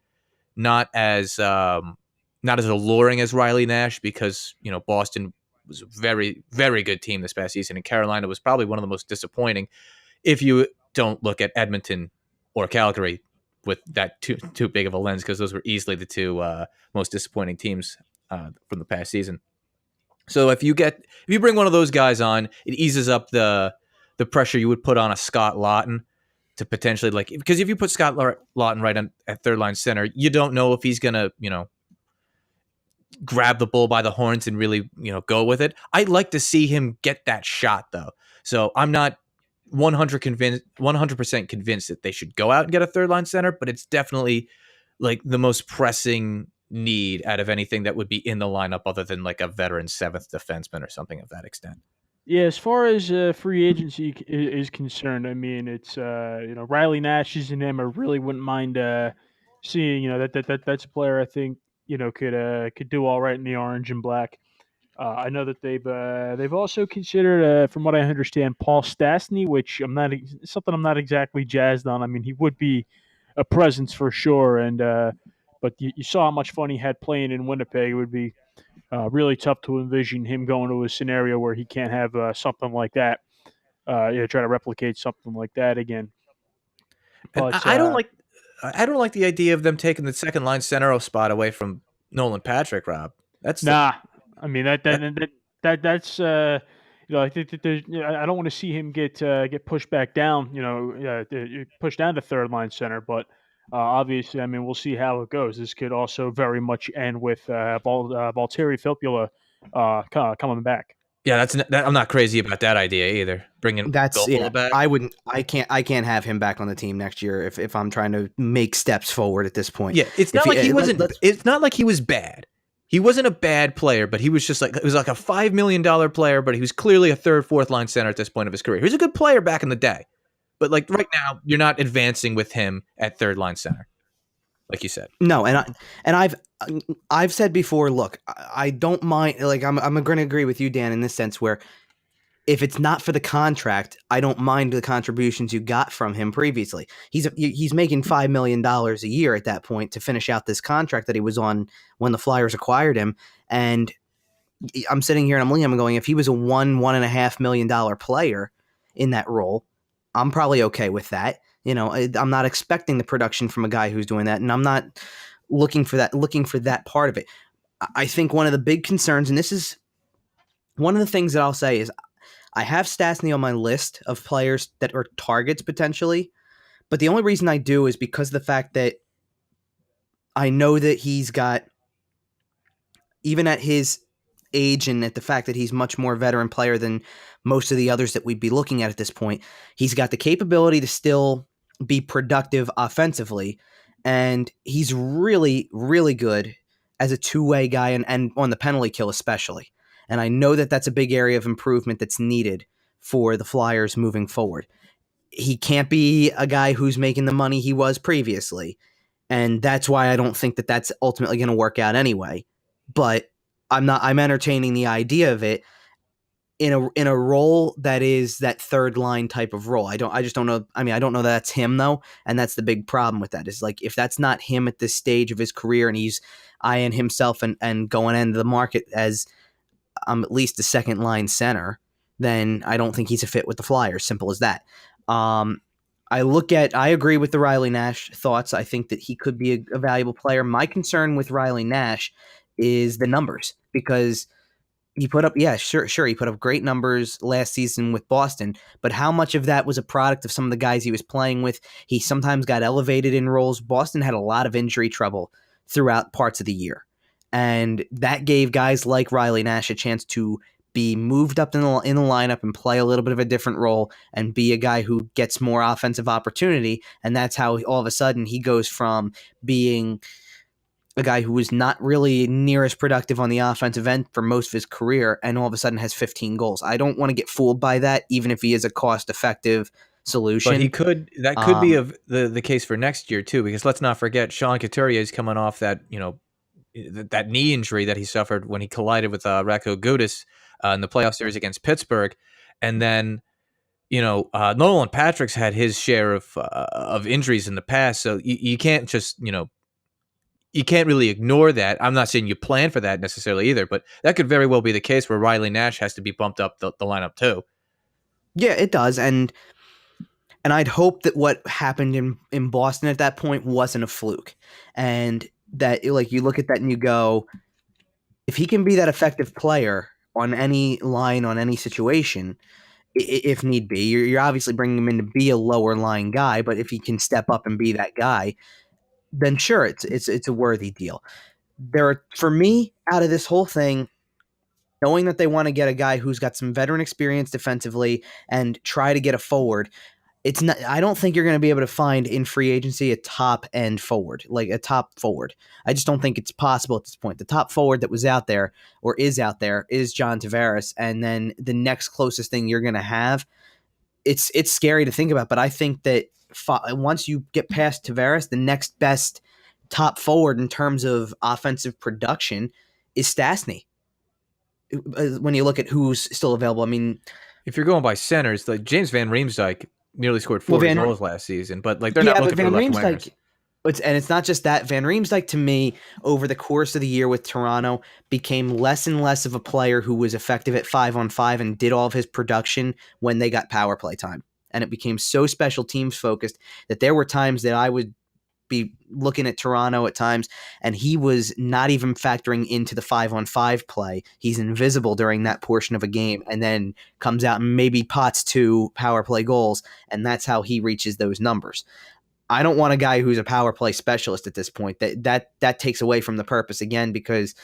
not as alluring as Riley Nash, because Boston was a very, very good team this past season, and Carolina was probably one of the most disappointing, if you don't look at Edmonton or Calgary with that too big of a lens, because those were easily the two most disappointing teams from the past season. So if you bring one of those guys on, it eases up the pressure you would put on a Scott Laughton to potentially, because if you put Scott Laughton right at third line center, you don't know if he's gonna grab the bull by the horns and really go with it. I'd like to see him get that shot though. So I'm not 100% convinced that they should go out and get a third line center, but it's definitely like the most pressing need out of anything that would be in the lineup, other than like a veteran seventh defenseman or something of that extent. Yeah, as far as free agency is concerned, I mean, it's Riley Nash is a name I really wouldn't mind seeing. That's a player I think could do all right in the orange and black. I know that they've also considered, from what I understand, Paul Stastny, which something I'm not exactly jazzed on. I mean, he would be a presence for sure, and but you saw how much fun he had playing in Winnipeg. It would be really tough to envision him going to a scenario where he can't have something like that. Try to replicate something like that again. And But I don't like the idea of them taking the second line center spot away from Nolan Patrick, Rob. nah, I mean that that's I think that I don't want to see him get pushed back down. Pushed down to third line center, but. Obviously, I mean, we'll see how it goes. This could also very much end with Valtteri Filppula coming back. Yeah, I'm not crazy about that idea either. Bringing Filppula back. I can't have him back on the team next year if I'm trying to make steps forward at this point. Yeah, it's not like he wasn't. It's not like he was bad. He wasn't a bad player, but he was just it was like a $5 million player, but he was clearly a third, fourth line center at this point of his career. He was a good player back in the day. But like right now, you're not advancing with him at third line center, like you said. No, I've said before. Look, I don't mind. Like I'm going to agree with you, Dan, in this sense where if it's not for the contract, I don't mind the contributions you got from him previously. He's making $5 million a year at that point to finish out this contract that he was on when the Flyers acquired him, and I'm sitting here and I'm looking at him going, if he was a $1.5 million player in that role, I'm probably okay with that. I'm not expecting the production from a guy who's doing that, and I'm not looking for that part of it. I think one of the big concerns, and this is one of the things that I'll say, is I have Stastny on my list of players that are targets potentially, but the only reason I do is because of the fact that I know that he's got, even at his age and at the fact that he's much more veteran player than most of the others that we'd be looking at this point, he's got the capability to still be productive offensively, and he's really, really good as a two-way guy and on the penalty kill especially. And I know that that's a big area of improvement that's needed for the Flyers moving forward. He can't be a guy who's making the money he was previously, and that's why I don't think that that's ultimately going to work out anyway. But I'm entertaining the idea of it in a role that is that third line type of role. I just don't know. I mean, I don't know that that's him though, and that's the big problem with that. Is like if that's not him at this stage of his career, and he's eyeing himself and going into the market as at least a second line center, then I don't think he's a fit with the Flyers. Simple as that. I agree with the Riley Nash thoughts. I think that he could be a valuable player. My concern with Riley Nash is the numbers, because he put up, he put up great numbers last season with Boston, but how much of that was a product of some of the guys he was playing with? He sometimes got elevated in roles. Boston had a lot of injury trouble throughout parts of the year, and that gave guys like Riley Nash a chance to be moved up in the lineup and play a little bit of a different role and be a guy who gets more offensive opportunity, and that's how all of a sudden he goes from being a guy who was not really near as productive on the offensive end for most of his career, and all of a sudden has 15 goals. I don't want to get fooled by that, even if he is a cost-effective solution. But that could be the case for next year too, because let's not forget Sean Couturier is coming off that that knee injury that he suffered when he collided with Radko Gudas in the playoff series against Pittsburgh, and then Nolan Patrick's had his share of injuries in the past, so you can't just you can't really ignore that. I'm not saying you plan for that necessarily either, but that could very well be the case where Riley Nash has to be bumped up the lineup too. Yeah, it does, and I'd hope that what happened in Boston at that point wasn't a fluke, and that like you look at that and you go, if he can be that effective player on any line on any situation, if need be, you're obviously bringing him in to be a lower line guy, but if he can step up and be that guy, then sure, it's a worthy deal. For me, out of this whole thing, knowing that they want to get a guy who's got some veteran experience defensively and try to get a forward, it's not. I don't think you're going to be able to find in free agency a top end forward, like a top forward. I just don't think it's possible at this point. The top forward that was out there or is out there is John Tavares, and then the next closest thing you're going to have, it's scary to think about, but I think that once you get past Tavares, the next best top forward in terms of offensive production is Stastny. When you look at who's still available, I mean, if you're going by centers, like James Van Riemsdyk nearly scored 40 goals last season, but like they're not looking for left wingers. It's not just that. Van Riemsdyk, to me, over the course of the year with Toronto, became less and less of a player who was effective at 5-on-5 and did all of his production when they got power play time. And it became so special teams focused that there were times that I would be looking at Toronto at times, and he was not even factoring into the 5-on-5 play. He's invisible during that portion of a game and then comes out and maybe pots 2 power play goals, and that's how he reaches those numbers. I don't want a guy who's a power play specialist at this point. That takes away from the purpose again, because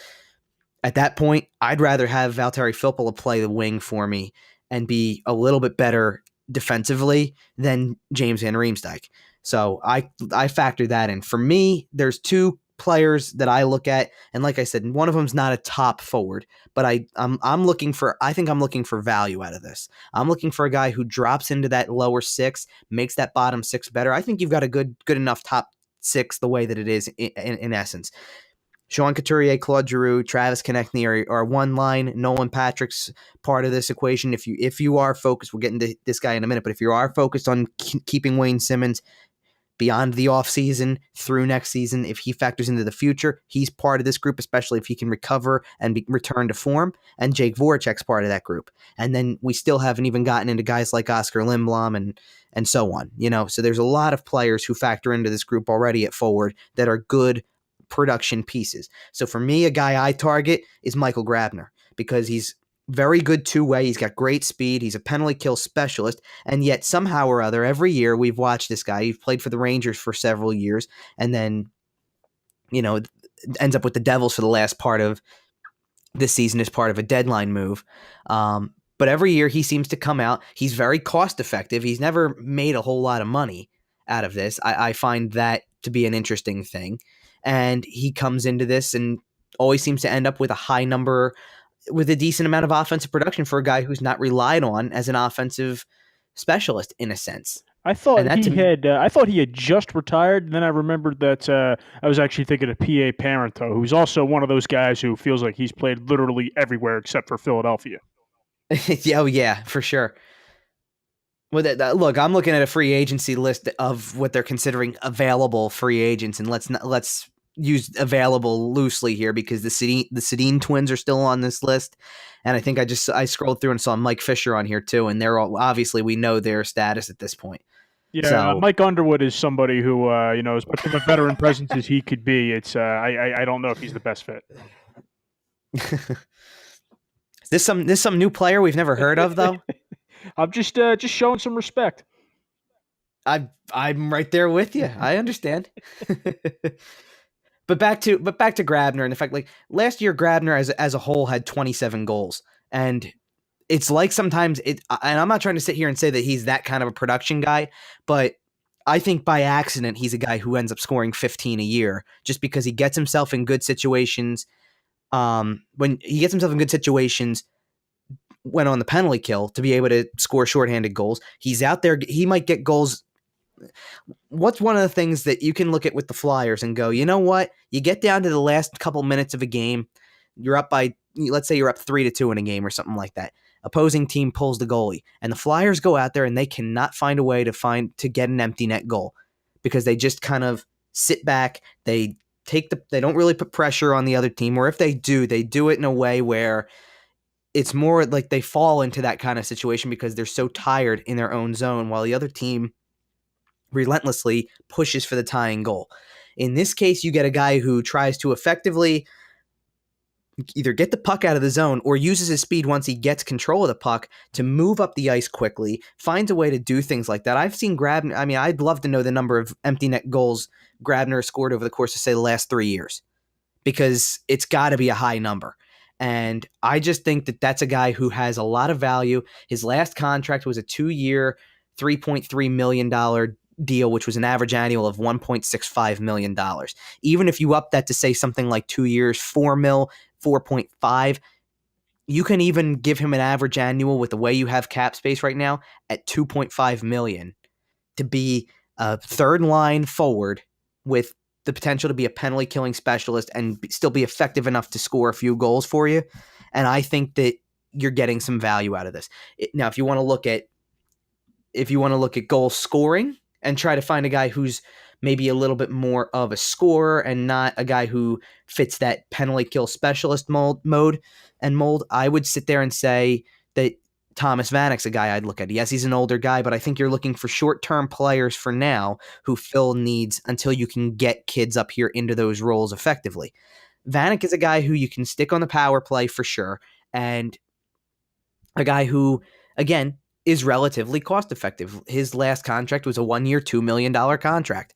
at that point, I'd rather have Valtteri Filppula play the wing for me and be a little bit better defensively than James Van Riemsdyk. So I factor that in. For me, there's 2 players that I look at, and like I said, one of them's not a top forward, but I'm looking for value out of this. I'm looking for a guy who drops into that lower 6, makes that bottom 6 better. I think you've got a good enough top 6 the way that it is in essence. Sean Couturier, Claude Giroux, Travis Konechny are one line. Nolan Patrick's part of this equation. If you are focused, we'll get into this guy in a minute, but if you are focused on keeping Wayne Simmonds beyond the offseason through next season, if he factors into the future, he's part of this group, especially if he can recover and return to form. And Jake Voracek's part of that group. And then we still haven't even gotten into guys like Oscar Lindblom and so on. So there's a lot of players who factor into this group already at forward that are good production pieces. So for me, a guy I target is Michael Grabner, because he's very good two-way. He's got great speed. He's a penalty kill specialist. And yet somehow or other, every year we've watched this guy. He's played for the Rangers for several years and then, ends up with the Devils for the last part of this season as part of a deadline move. But every year he seems to come out. He's very cost effective. He's never made a whole lot of money out of this. I find that to be an interesting thing. And he comes into this and always seems to end up with a high number, with a decent amount of offensive production for a guy who's not relied on as an offensive specialist in a sense. I thought he had just retired, and then I remembered that I was actually thinking of P.A. Parento, who's also one of those guys who feels like he's played literally everywhere except for Philadelphia. Yeah, for sure. Well, look, I'm looking at a free agency list of what they're considering available free agents, and let's use available loosely here, because the Sedin twins are still on this list, and I think I scrolled through and saw Mike Fisher on here too, and they're all, obviously we know their status at this point. Yeah, so, Mike Underwood is somebody who as much of a veteran presence as he could be. It's I don't know if he's the best fit. Is this some new player we've never heard of though? I'm just showing some respect. I'm right there with you. I understand. But back to Grabner, and in fact, like last year, Grabner as a whole had 27 goals, and it's like sometimes and I'm not trying to sit here and say that he's that kind of a production guy, but I think by accident he's a guy who ends up scoring 15 a year just because he gets himself in good situations. When he gets himself in good situations, when on the penalty kill to be able to score shorthanded goals, he's out there. He might get goals. What's one of the things that you can look at with the Flyers and go, you know what? You get down to the last couple minutes of a game, you're up by, let's say you're up 3-2 in a game or something like that. opposing team pulls the goalie, and the Flyers go out there and they cannot find a way to get an empty net goal because they just kind of sit back. They don't really put pressure on the other team, or if they do it in a way where it's more like they fall into that kind of situation because they're so tired in their own zone while the other team relentlessly pushes for the tying goal. In this case, you get a guy who tries to effectively either get the puck out of the zone or uses his speed once he gets control of the puck to move up the ice quickly, finds a way to do things like that. I've seen Grabner. I mean, I'd love to know the number of empty net goals Grabner scored over the course of, say, the last 3 years, because it's got to be a high number. And I just think that that's a guy who has a lot of value. His last contract was a 2-year, $3.3 million deal, which was an average annual of $1.65 million. Even if you up that to say something like 2 years, $4 million, 4.5, you can even give him an average annual with the way you have cap space right now at $2.5 million to be a third line forward with the potential to be a penalty killing specialist and still be effective enough to score a few goals for you. And I think that you're getting some value out of this. Now, if you want to look at goal scoring and try to find a guy who's maybe a little bit more of a scorer and not a guy who fits that penalty kill specialist mold, I would sit there and say that Thomas Vanek's a guy I'd look at. Yes, he's an older guy, but I think you're looking for short-term players for now who fill needs until you can get kids up here into those roles effectively. Vanek is a guy who you can stick on the power play for sure, and a guy who, again, is relatively cost-effective. His last contract was a 1-year, $2 million contract.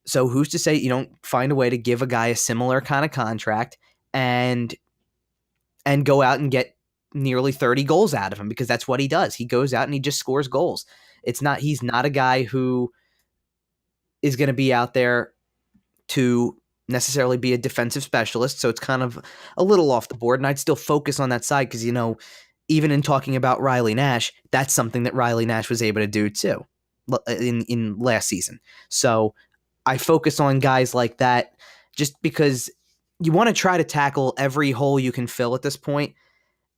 So who's to say you don't find a way to give a guy a similar kind of contract and go out and get nearly 30 goals out of him, because that's what he does. He goes out and he just scores goals. He's not a guy who is going to be out there to necessarily be a defensive specialist. So it's kind of a little off the board, and I'd still focus on that side because, even in talking about Riley Nash, that's something that Riley Nash was able to do too in last season. So I focus on guys like that just because you want to try to tackle every hole you can fill at this point.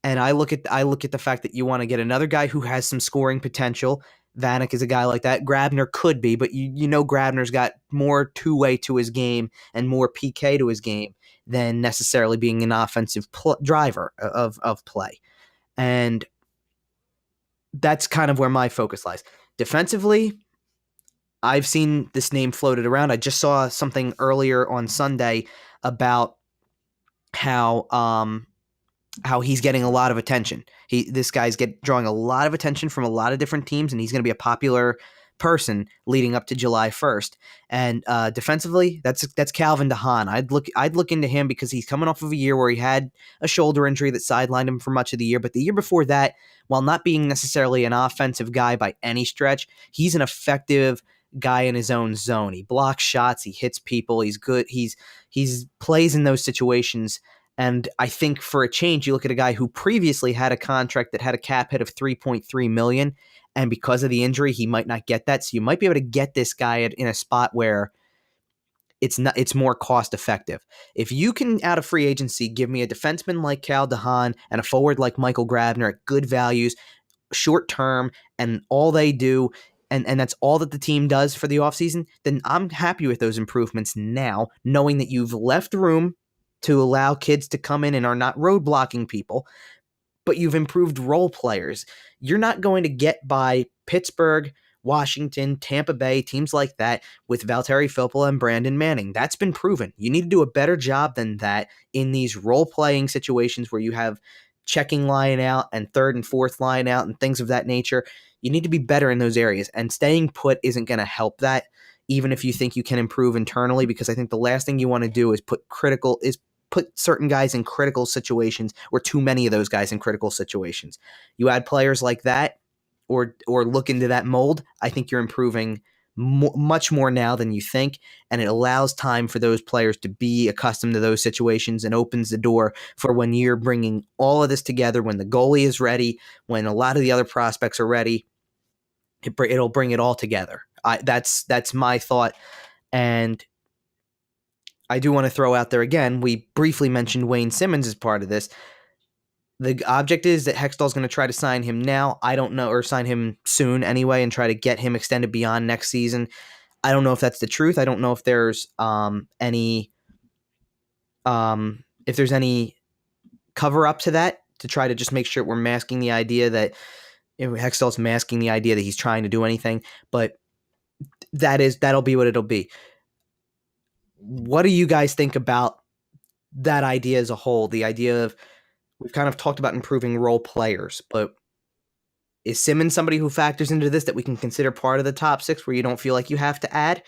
And I look at the fact that you want to get another guy who has some scoring potential. Vanek is a guy like that. Grabner could be, but Grabner's got more two-way to his game and more PK to his game than necessarily being an offensive driver of play. And that's kind of where my focus lies. Defensively, I've seen this name floated around. I just saw something earlier on Sunday about how he's getting a lot of attention. This guy's drawing a lot of attention from a lot of different teams, and he's going to be a popular person leading up to July 1st. And defensively, that's Calvin DeHaan. I'd look into him because he's coming off of a year where he had a shoulder injury that sidelined him for much of the year. But the year before that, while not being necessarily an offensive guy by any stretch, he's an effective guy in his own zone. He blocks shots, he hits people, he's good. He's plays in those situations. And I think for a change, you look at a guy who previously had a contract that had a cap hit of $3.3 million, and because of the injury, he might not get that. So you might be able to get this guy in a spot where it's more cost effective. If you can, out of free agency, give me a defenseman like Cal DeHaan and a forward like Michael Grabner at good values, short term, and all they do, and that's all that the team does for the offseason, then I'm happy with those improvements now, knowing that you've left room to allow kids to come in and are not roadblocking people, but you've improved role players. You're not going to get by Pittsburgh, Washington, Tampa Bay, teams like that with Valtteri Filppula and Brandon Manning. That's been proven. You need to do a better job than that in these role-playing situations where you have checking line out and third and fourth line out and things of that nature. You need to be better in those areas, and staying put isn't going to help that, even if you think you can improve internally, because I think the last thing you want to do is put certain guys in critical situations, or too many of those guys in critical situations. You add players like that or look into that mold, I think you're improving much more now than you think, and it allows time for those players to be accustomed to those situations and opens the door for when you're bringing all of this together, when the goalie is ready, when a lot of the other prospects are ready, it'll bring it all together. That's my thought. And I do want to throw out there again, we briefly mentioned Wayne Simmonds as part of this. The object is that Hextall's going to try to sign him now. I don't know, or sign him soon anyway, and try to get him extended beyond next season. I don't know if that's the truth. I don't know if there's any cover up to that, to try to just make sure we're masking the idea that Hextall's masking the idea that he's trying to do anything. But that'll be what it'll be. What do you guys think about that idea as a whole? The idea of, we've kind of talked about improving role players, but is Simmonds somebody who factors into this that we can consider part of the top six where you don't feel like you have to add?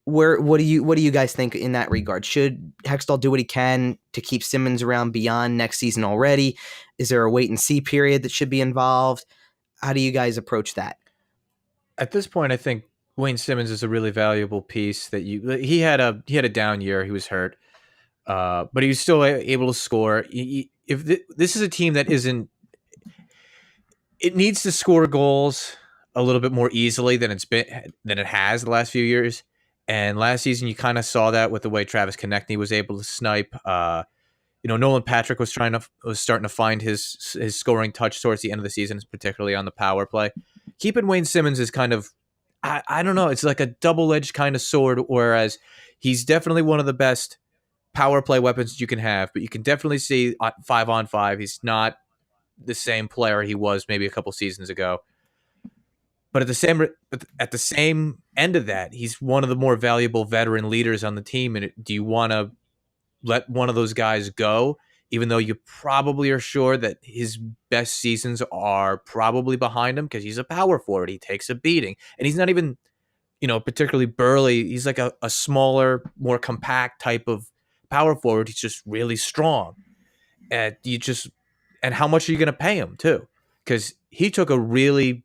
What do you guys think in that regard? Should Hextall do what he can to keep Simmonds around beyond next season already? Is there a wait and see period that should be involved? How do you guys approach that? At this point, I think Wayne Simmonds is a really valuable piece. That he had a down year. He was hurt, but he was still able to score. This is a team that isn't, it needs to score goals a little bit more easily than it has the last few years. And last season, you kind of saw that with the way Travis Konechny was able to snipe. Nolan Patrick was starting to find his scoring touch towards the end of the season, particularly on the power play. Keeping Wayne Simmonds is kind of, I don't know, it's like a double-edged kind of sword, whereas he's definitely one of the best power play weapons you can have, but you can definitely see 5-on-5, he's not the same player he was maybe a couple seasons ago. But at the same end of that, he's one of the more valuable veteran leaders on the team. And do you want to let one of those guys go, even though you probably are sure that his best seasons are probably behind him, because he's a power forward. He takes a beating, and he's not even, particularly burly. He's like a smaller, more compact type of power forward. He's just really strong. And how much are you going to pay him too? Because he took a really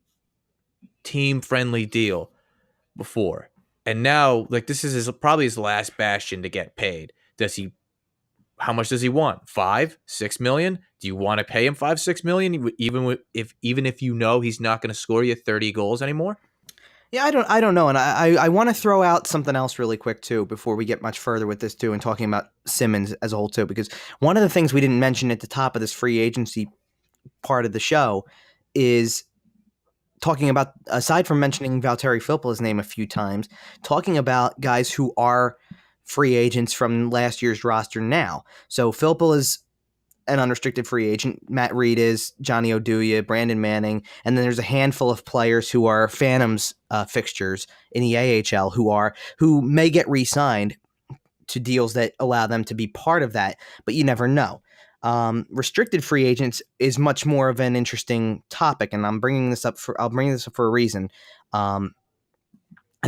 team-friendly deal before, and now this is probably his last bastion to get paid. How much does he want? 5-6 million? Do you want to pay him 5-6 million even if he's not going to score you 30 goals anymore? Yeah, I don't know, and I want to throw out something else really quick too before we get much further with this too, and talking about Simmonds as a whole too, because one of the things we didn't mention at the top of this free agency part of the show is talking about, aside from mentioning Valtteri Filppula's name a few times, talking about guys who are free agents from last year's roster now. So Filppula is an unrestricted free agent. Matt Reed is, Johnny Oduya, Brandon Manning, and then there's a handful of players who are Phantoms fixtures in the AHL who may get re-signed to deals that allow them to be part of that, but you never know. Restricted free agents is much more of an interesting topic, and I'll bring this up for a reason as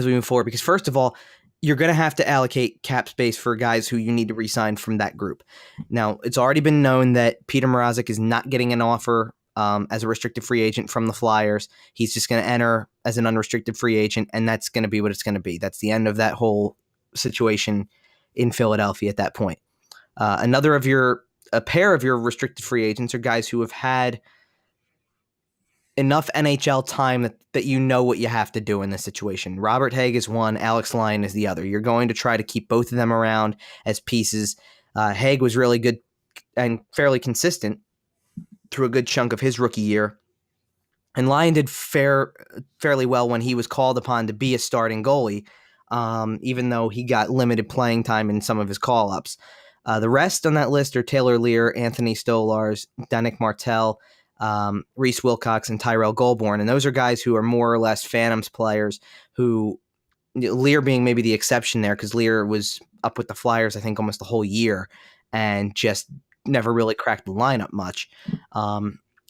we move forward, because first of all, you're going to have to allocate cap space for guys who you need to re-sign from that group. Now, it's already been known that Peter Mrazek is not getting an offer as a restricted free agent from the Flyers. He's just going to enter as an unrestricted free agent, and that's going to be what it's going to be. That's the end of that whole situation in Philadelphia at that point. A pair of your restricted free agents are guys who have had enough NHL time that you know what you have to do in this situation. Robert Haig is one, Alex Lyon is the other. You're going to try to keep both of them around as pieces. Haig was really good and fairly consistent through a good chunk of his rookie year. And Lyon did fairly well when he was called upon to be a starting goalie, even though he got limited playing time in some of his call-ups. The rest on that list are Taylor Lear, Anthony Stolars, Danik Martel, Reese Wilcox, and Tyrell Goulbourne. And those are guys who are more or less Phantoms players, who, Lear being maybe the exception there, because Lear was up with the Flyers, I think, almost the whole year and just never really cracked the lineup much.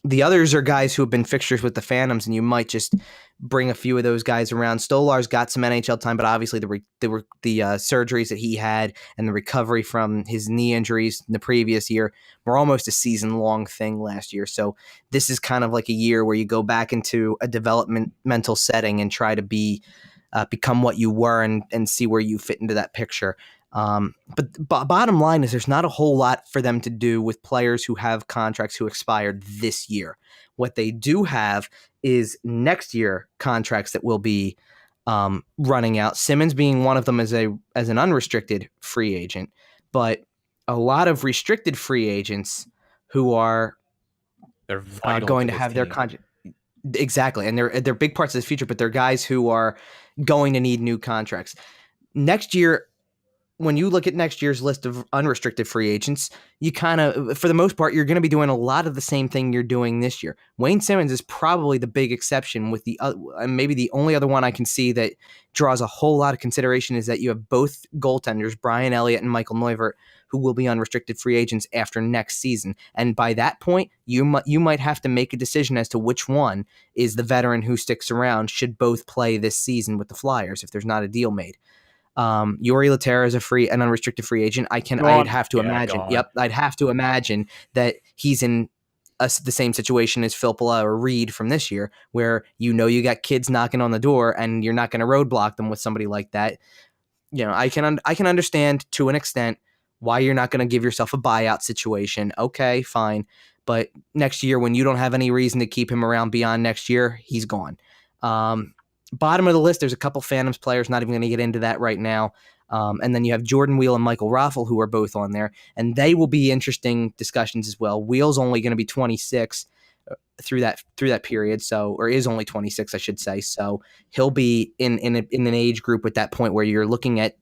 The others are guys who have been fixtures with the Phantoms, and you might just bring a few of those guys around. Stolar's got some NHL time, but obviously the surgeries that he had and the recovery from his knee injuries in the previous year were almost a season-long thing last year. So this is kind of like a year where you go back into a developmental setting and try to become what you were and see where you fit into that picture. But bottom line is there's not a whole lot for them to do with players who have contracts who expired this year. What they do have is next year contracts that will be running out. Simmonds being one of them as an unrestricted free agent, but a lot of restricted free agents who are They're vital going to to this have their team. contract. Exactly, and they're big parts of the future, but they're guys who are going to need new contracts next year. When you look at next year's list of unrestricted free agents, you kind of, for the most part, you're going to be doing a lot of the same thing you're doing this year. Wayne Simmonds is probably the big exception, with the maybe the only other one I can see that draws a whole lot of consideration is that you have both goaltenders, Brian Elliott and Michael Neuvert, who will be unrestricted free agents after next season. And by that point, you might have to make a decision as to which one is the veteran who sticks around should both play this season with the Flyers if there's not a deal made. Yuri Laterra is an unrestricted free agent. I'd have to imagine. Gone. Yep, I'd have to imagine that he's in the same situation as Filppula or Reed from this year, where you got kids knocking on the door and you're not going to roadblock them with somebody like that. I can understand to an extent why you're not going to give yourself a buyout situation. Okay, fine, but next year when you don't have any reason to keep him around beyond next year, he's gone. Bottom of the list, there's a couple Phantoms players, not even going to get into that right now. And then you have Jordan Wheel and Michael Raffel, who are both on there, and they will be interesting discussions as well. Wheel's only going to be 26 through that period, or is only 26, I should say. So he'll be in an age group at that point where you're looking at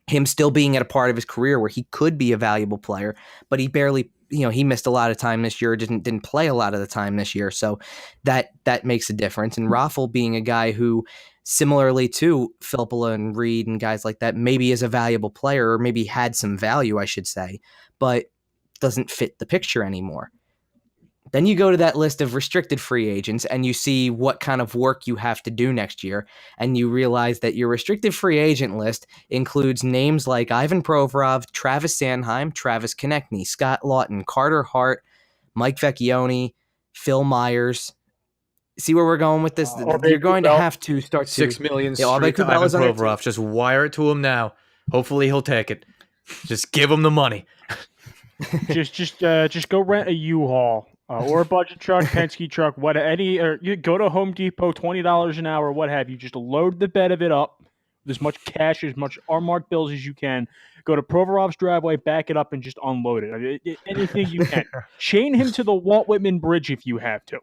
him still being at a part of his career where he could be a valuable player, but he barely. He missed a lot of time this year, didn't play a lot of the time this year. So that makes a difference. And Raffel being a guy who, similarly to Filppula and Reed and guys like that, maybe is a valuable player, or maybe had some value, I should say, but doesn't fit the picture anymore. Then you go to that list of restricted free agents and you see what kind of work you have to do next year. And you realize that your restricted free agent list includes names like Ivan Provorov, Travis Sanheim, Travis Konechny, Scott Lawton, Carter Hart, Mike Vecchione, Phil Myers. See where we're going with this? You're going to have to start to $6 million Yeah, straight to Ivan Kubela's on Provorov. Just wire it to him now. Hopefully he'll take it. Just give him the money. just go rent a U-Haul or a budget truck, Penske truck, or you go to Home Depot, $20 an hour, what have you. Just load the bed of it up with as much cash, as much unmarked bills as you can. Go to Provorov's driveway, back it up, and just unload it. I mean, anything you can. Chain him to the Walt Whitman Bridge if you have to.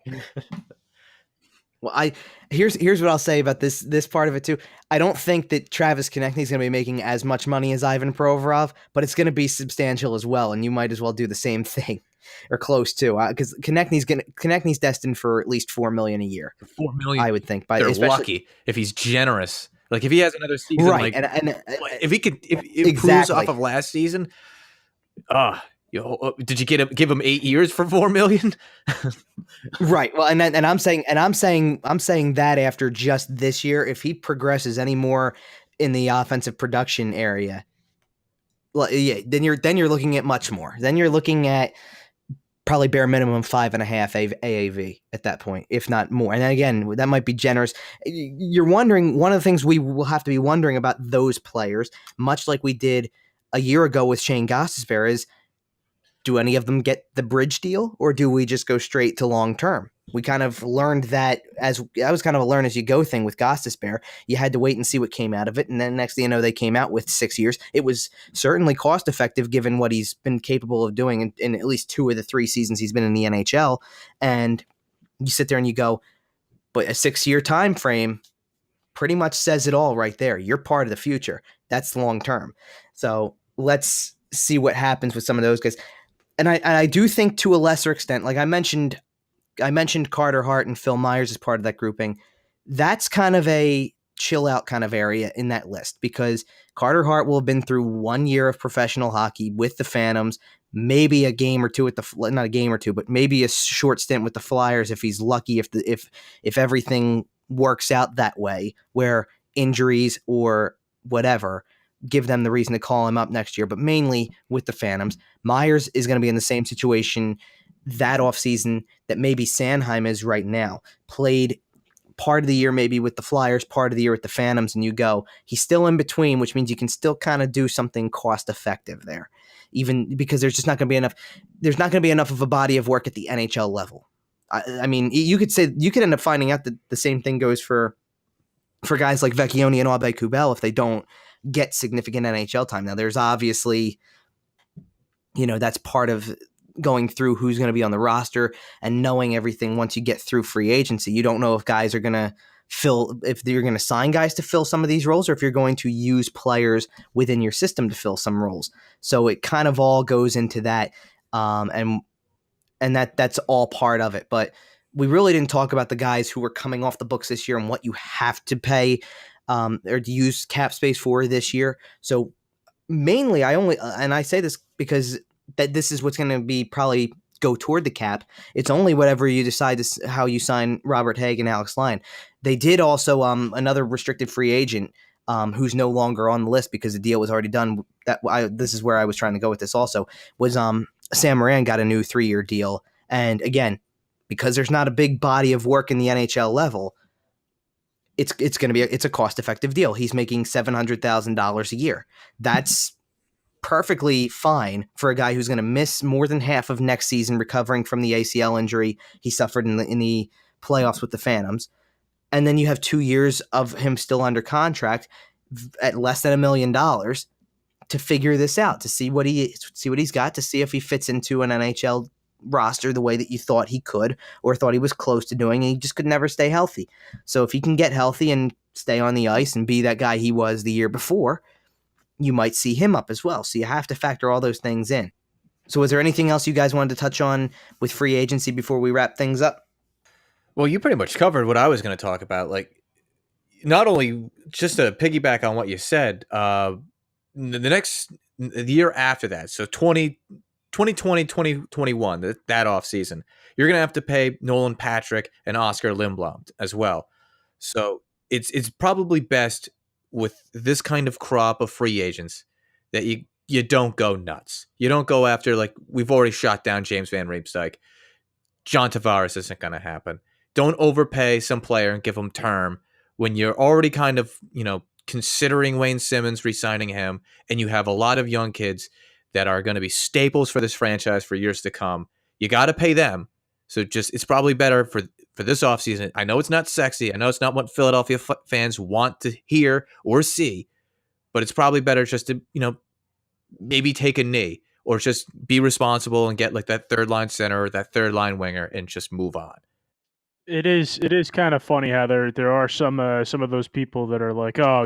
Well, here's what I'll say about this part of it too. I don't think that Travis Konechny is going to be making as much money as Ivan Provorov, but it's going to be substantial as well, and you might as well do the same thing or close to, because Konechny's destined for at least $4 million a year. $4 million, I would think. They're lucky if he's generous. Like if he has another season, right? Like, and if he could, if it exactly. improves off of last season, did you give him 8 years for $4 million? Right. Well, and I'm saying that after just this year, if he progresses any more in the offensive production area, well, yeah, then you're looking at much more. Then you're looking at probably bare minimum 5.5 AAV at that point, if not more. And then again, that might be generous. You're wondering, one of the things we will have to be wondering about those players, much like we did a year ago with Shane Gostisbehere, is, do any of them get the bridge deal, or do we just go straight to long term? We kind of learned that was kind of a learn as you go thing with Gostisbehere. You had to wait and see what came out of it, and then next thing you know, they came out with 6 years. It was certainly cost effective given what he's been capable of doing in at least 2 of the 3 seasons he's been in the NHL. And you sit there and you go, but a 6-year time frame pretty much says it all right there. You're part of the future. That's long term. So let's see what happens with some of those guys. And I do think to a lesser extent, like I mentioned Carter Hart and Phil Myers as part of that grouping. That's kind of a chill out kind of area in that list, because Carter Hart will have been through 1 year of professional hockey with the Phantoms, maybe a game or two not a game or two, but maybe a short stint with the Flyers if he's lucky, if everything works out that way, where injuries or whatever give them the reason to call him up next year, but mainly with the Phantoms. Myers is going to be in the same situation that offseason that maybe Sanheim is right now. Played part of the year maybe with the Flyers, part of the year with the Phantoms, and you go, he's still in between, which means you can still kind of do something cost effective there, even because there's just not going to be enough. There's not going to be enough of a body of work at the NHL level. I mean, you could end up finding out that the same thing goes for guys like Vecchione and Aube-Kubel if they don't get significant NHL time. Now, there's obviously, that's part of going through who's going to be on the roster and knowing everything once you get through free agency. You don't know if guys are going to if you're going to sign guys to fill some of these roles or if you're going to use players within your system to fill some roles. So it kind of all goes into that. And that's all part of it. But we really didn't talk about the guys who were coming off the books this year and what you have to pay or to use cap space for this year. So mainly and I say this because that this is what's going to be probably go toward the cap. It's only whatever you decide how you sign Robert Haig and Alex Lyon. They did also another restricted free agent who's no longer on the list because the deal was already done. This is where I was trying to go with this also, was Sam Moran got a new 3-year deal. And again, because there's not a big body of work in the NHL level, it's going to be it's a cost-effective deal. He's making $700,000 a year. That's perfectly fine for a guy who's going to miss more than half of next season recovering from the ACL injury he suffered in the playoffs with the Phantoms. And then you have 2 years of him still under contract at less than $1 million to figure this out, to see what he's got, to see if he fits into an NHL roster the way that you thought he could or thought he was close to doing, and he just could never stay healthy. So if he can get healthy and stay on the ice and be that guy he was the year before, you might see him up as well. So you have to factor all those things in. So was there anything else you guys wanted to touch on with free agency before we wrap things up? Well, you pretty much covered what I was going to talk about. Like, not only just to piggyback on what you said, the year after that, so 2020, 2021, that offseason, you're going to have to pay Nolan Patrick and Oscar Lindblom as well. So it's probably best with this kind of crop of free agents that you don't go nuts. You don't go after, like, we've already shot down James Van Riemsdyk. John Tavares isn't going to happen. Don't overpay some player and give him term when you're already kind of, considering Wayne Simmonds, re-signing him, and you have a lot of young kids that are going to be staples for this franchise for years to come. You got to pay them. So it's probably better for this offseason. I know it's not sexy. I know it's not what Philadelphia fans want to hear or see, but it's probably better just to, maybe take a knee or just be responsible and get like that third line center or that third line winger and just move on. It is kind of funny how there are some of those people that are like, oh,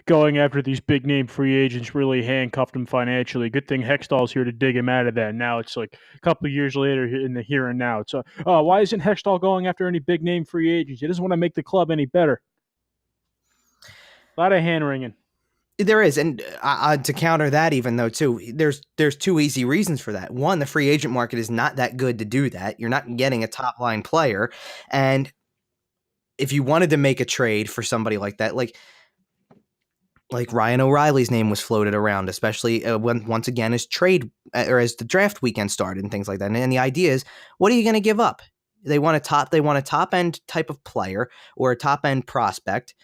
going after these big name free agents really handcuffed him financially. Good thing Hextall's here to dig him out of that. Now it's like a couple of years later in the here and now. It's why isn't Hextall going after any big name free agents? He doesn't want to make the club any better. A lot of hand wringing. There is, and to counter that, even though too, there's two easy reasons for that. One, the free agent market is not that good to do that. You're not getting a top line player, and if you wanted to make a trade for somebody like that, like Ryan O'Reilly's name was floated around, especially when once again as the draft weekend started and things like that. And the idea is, what are you going to give up? They want a top end type of player or a top end prospect.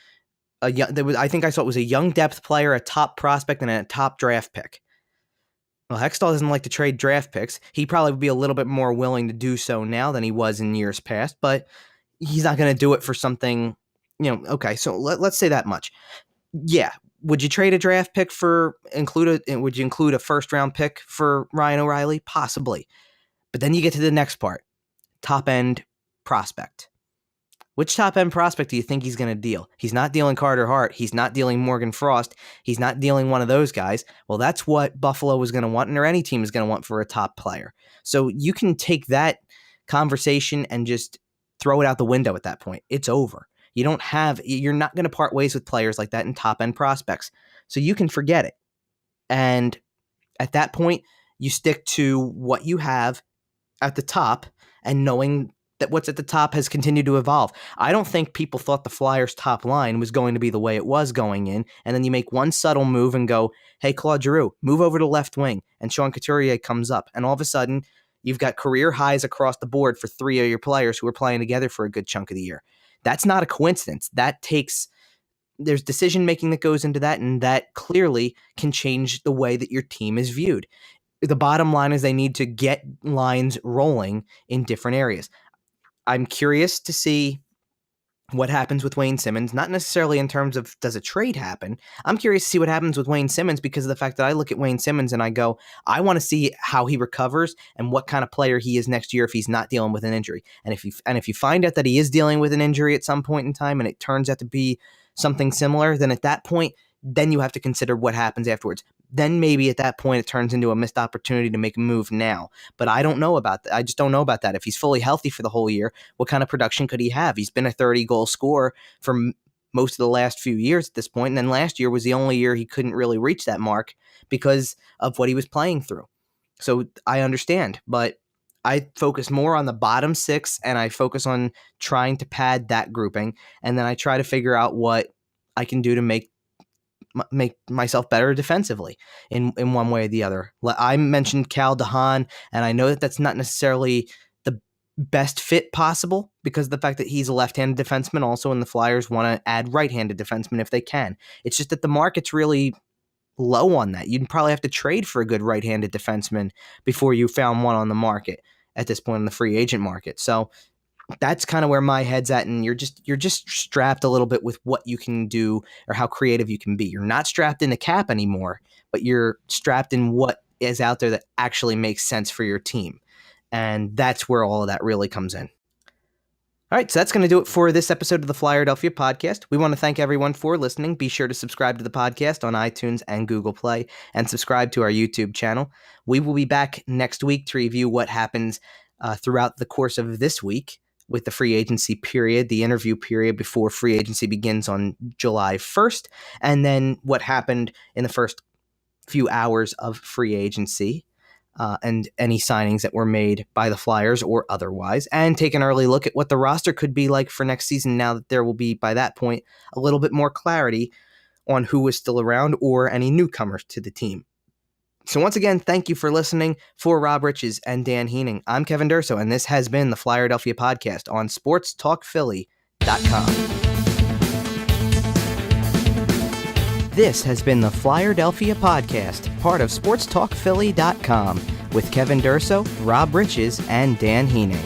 I think I saw it was a young depth player, a top prospect, and a top draft pick. Well, Hextall doesn't like to trade draft picks. He probably would be a little bit more willing to do so now than he was in years past, but he's not going to do it for something, okay, so let's say that much. Yeah. Would you trade a draft pick would you include a first round pick for Ryan O'Reilly? Possibly. But then you get to the next part, top end prospect. Which top-end prospect do you think he's going to deal? He's not dealing Carter Hart. He's not dealing Morgan Frost. He's not dealing one of those guys. Well, that's what Buffalo is going to want, or any team is going to want for a top player. So you can take that conversation and just throw it out the window at that point. It's over. You're not going to part ways with players like that in top-end prospects. So you can forget it. And at that point, you stick to what you have at the top and knowing that what's at the top has continued to evolve. I don't think people thought the Flyers' top line was going to be the way it was going in, and then you make one subtle move and go, hey, Claude Giroux, move over to left wing, and Sean Couturier comes up, and all of a sudden, you've got career highs across the board for 3 of your players who are playing together for a good chunk of the year. That's not a coincidence. There's decision-making that goes into that, and that clearly can change the way that your team is viewed. The bottom line is they need to get lines rolling in different areas. I'm curious to see what happens with Wayne Simmonds, not necessarily in terms of does a trade happen. I'm curious to see what happens with Wayne Simmonds because of the fact that I look at Wayne Simmonds and I go, I want to see how he recovers and what kind of player he is next year if he's not dealing with an injury. And if you find out that he is dealing with an injury at some point in time and it turns out to be something similar, then at that point, then you have to consider what happens afterwards. Then maybe at that point it turns into a missed opportunity to make a move now. But I don't know about that. I just don't know about that. If he's fully healthy for the whole year, what kind of production could he have? He's been a 30-goal scorer for most of the last few years at this point. And then last year was the only year he couldn't really reach that mark because of what he was playing through. So I understand, but I focus more on the bottom six and I focus on trying to pad that grouping. And then I try to figure out what I can do to make myself better defensively in one way or the other. I mentioned Cal DeHaan, and I know that that's not necessarily the best fit possible because of the fact that he's a left-handed defenseman also, and the Flyers want to add right-handed defensemen if they can. It's just that the market's really low on that. You'd probably have to trade for a good right-handed defenseman before you found one on the market at this point in the free agent market. So that's kind of where my head's at, and you're just strapped a little bit with what you can do or how creative you can be. You're not strapped in the cap anymore, but you're strapped in what is out there that actually makes sense for your team. And that's where all of that really comes in. All right, so that's going to do it for this episode of the Flyerdelphia podcast. We want to thank everyone for listening. Be sure to subscribe to the podcast on iTunes and Google Play and subscribe to our YouTube channel. We will be back next week to review what happens throughout the course of this week with the free agency period, the interview period before free agency begins on July 1st, and then what happened in the first few hours of free agency and any signings that were made by the Flyers or otherwise, and take an early look at what the roster could be like for next season now that there will be, by that point, a little bit more clarity on who is still around or any newcomers to the team. So once again, thank you for listening. For Rob Riches and Dan Heaning, I'm Kevin Durso, and this has been the Flyerdelphia podcast on sportstalkphilly.com. This has been the Flyerdelphia podcast, part of sportstalkphilly.com, with Kevin Durso, Rob Riches, and Dan Heaning.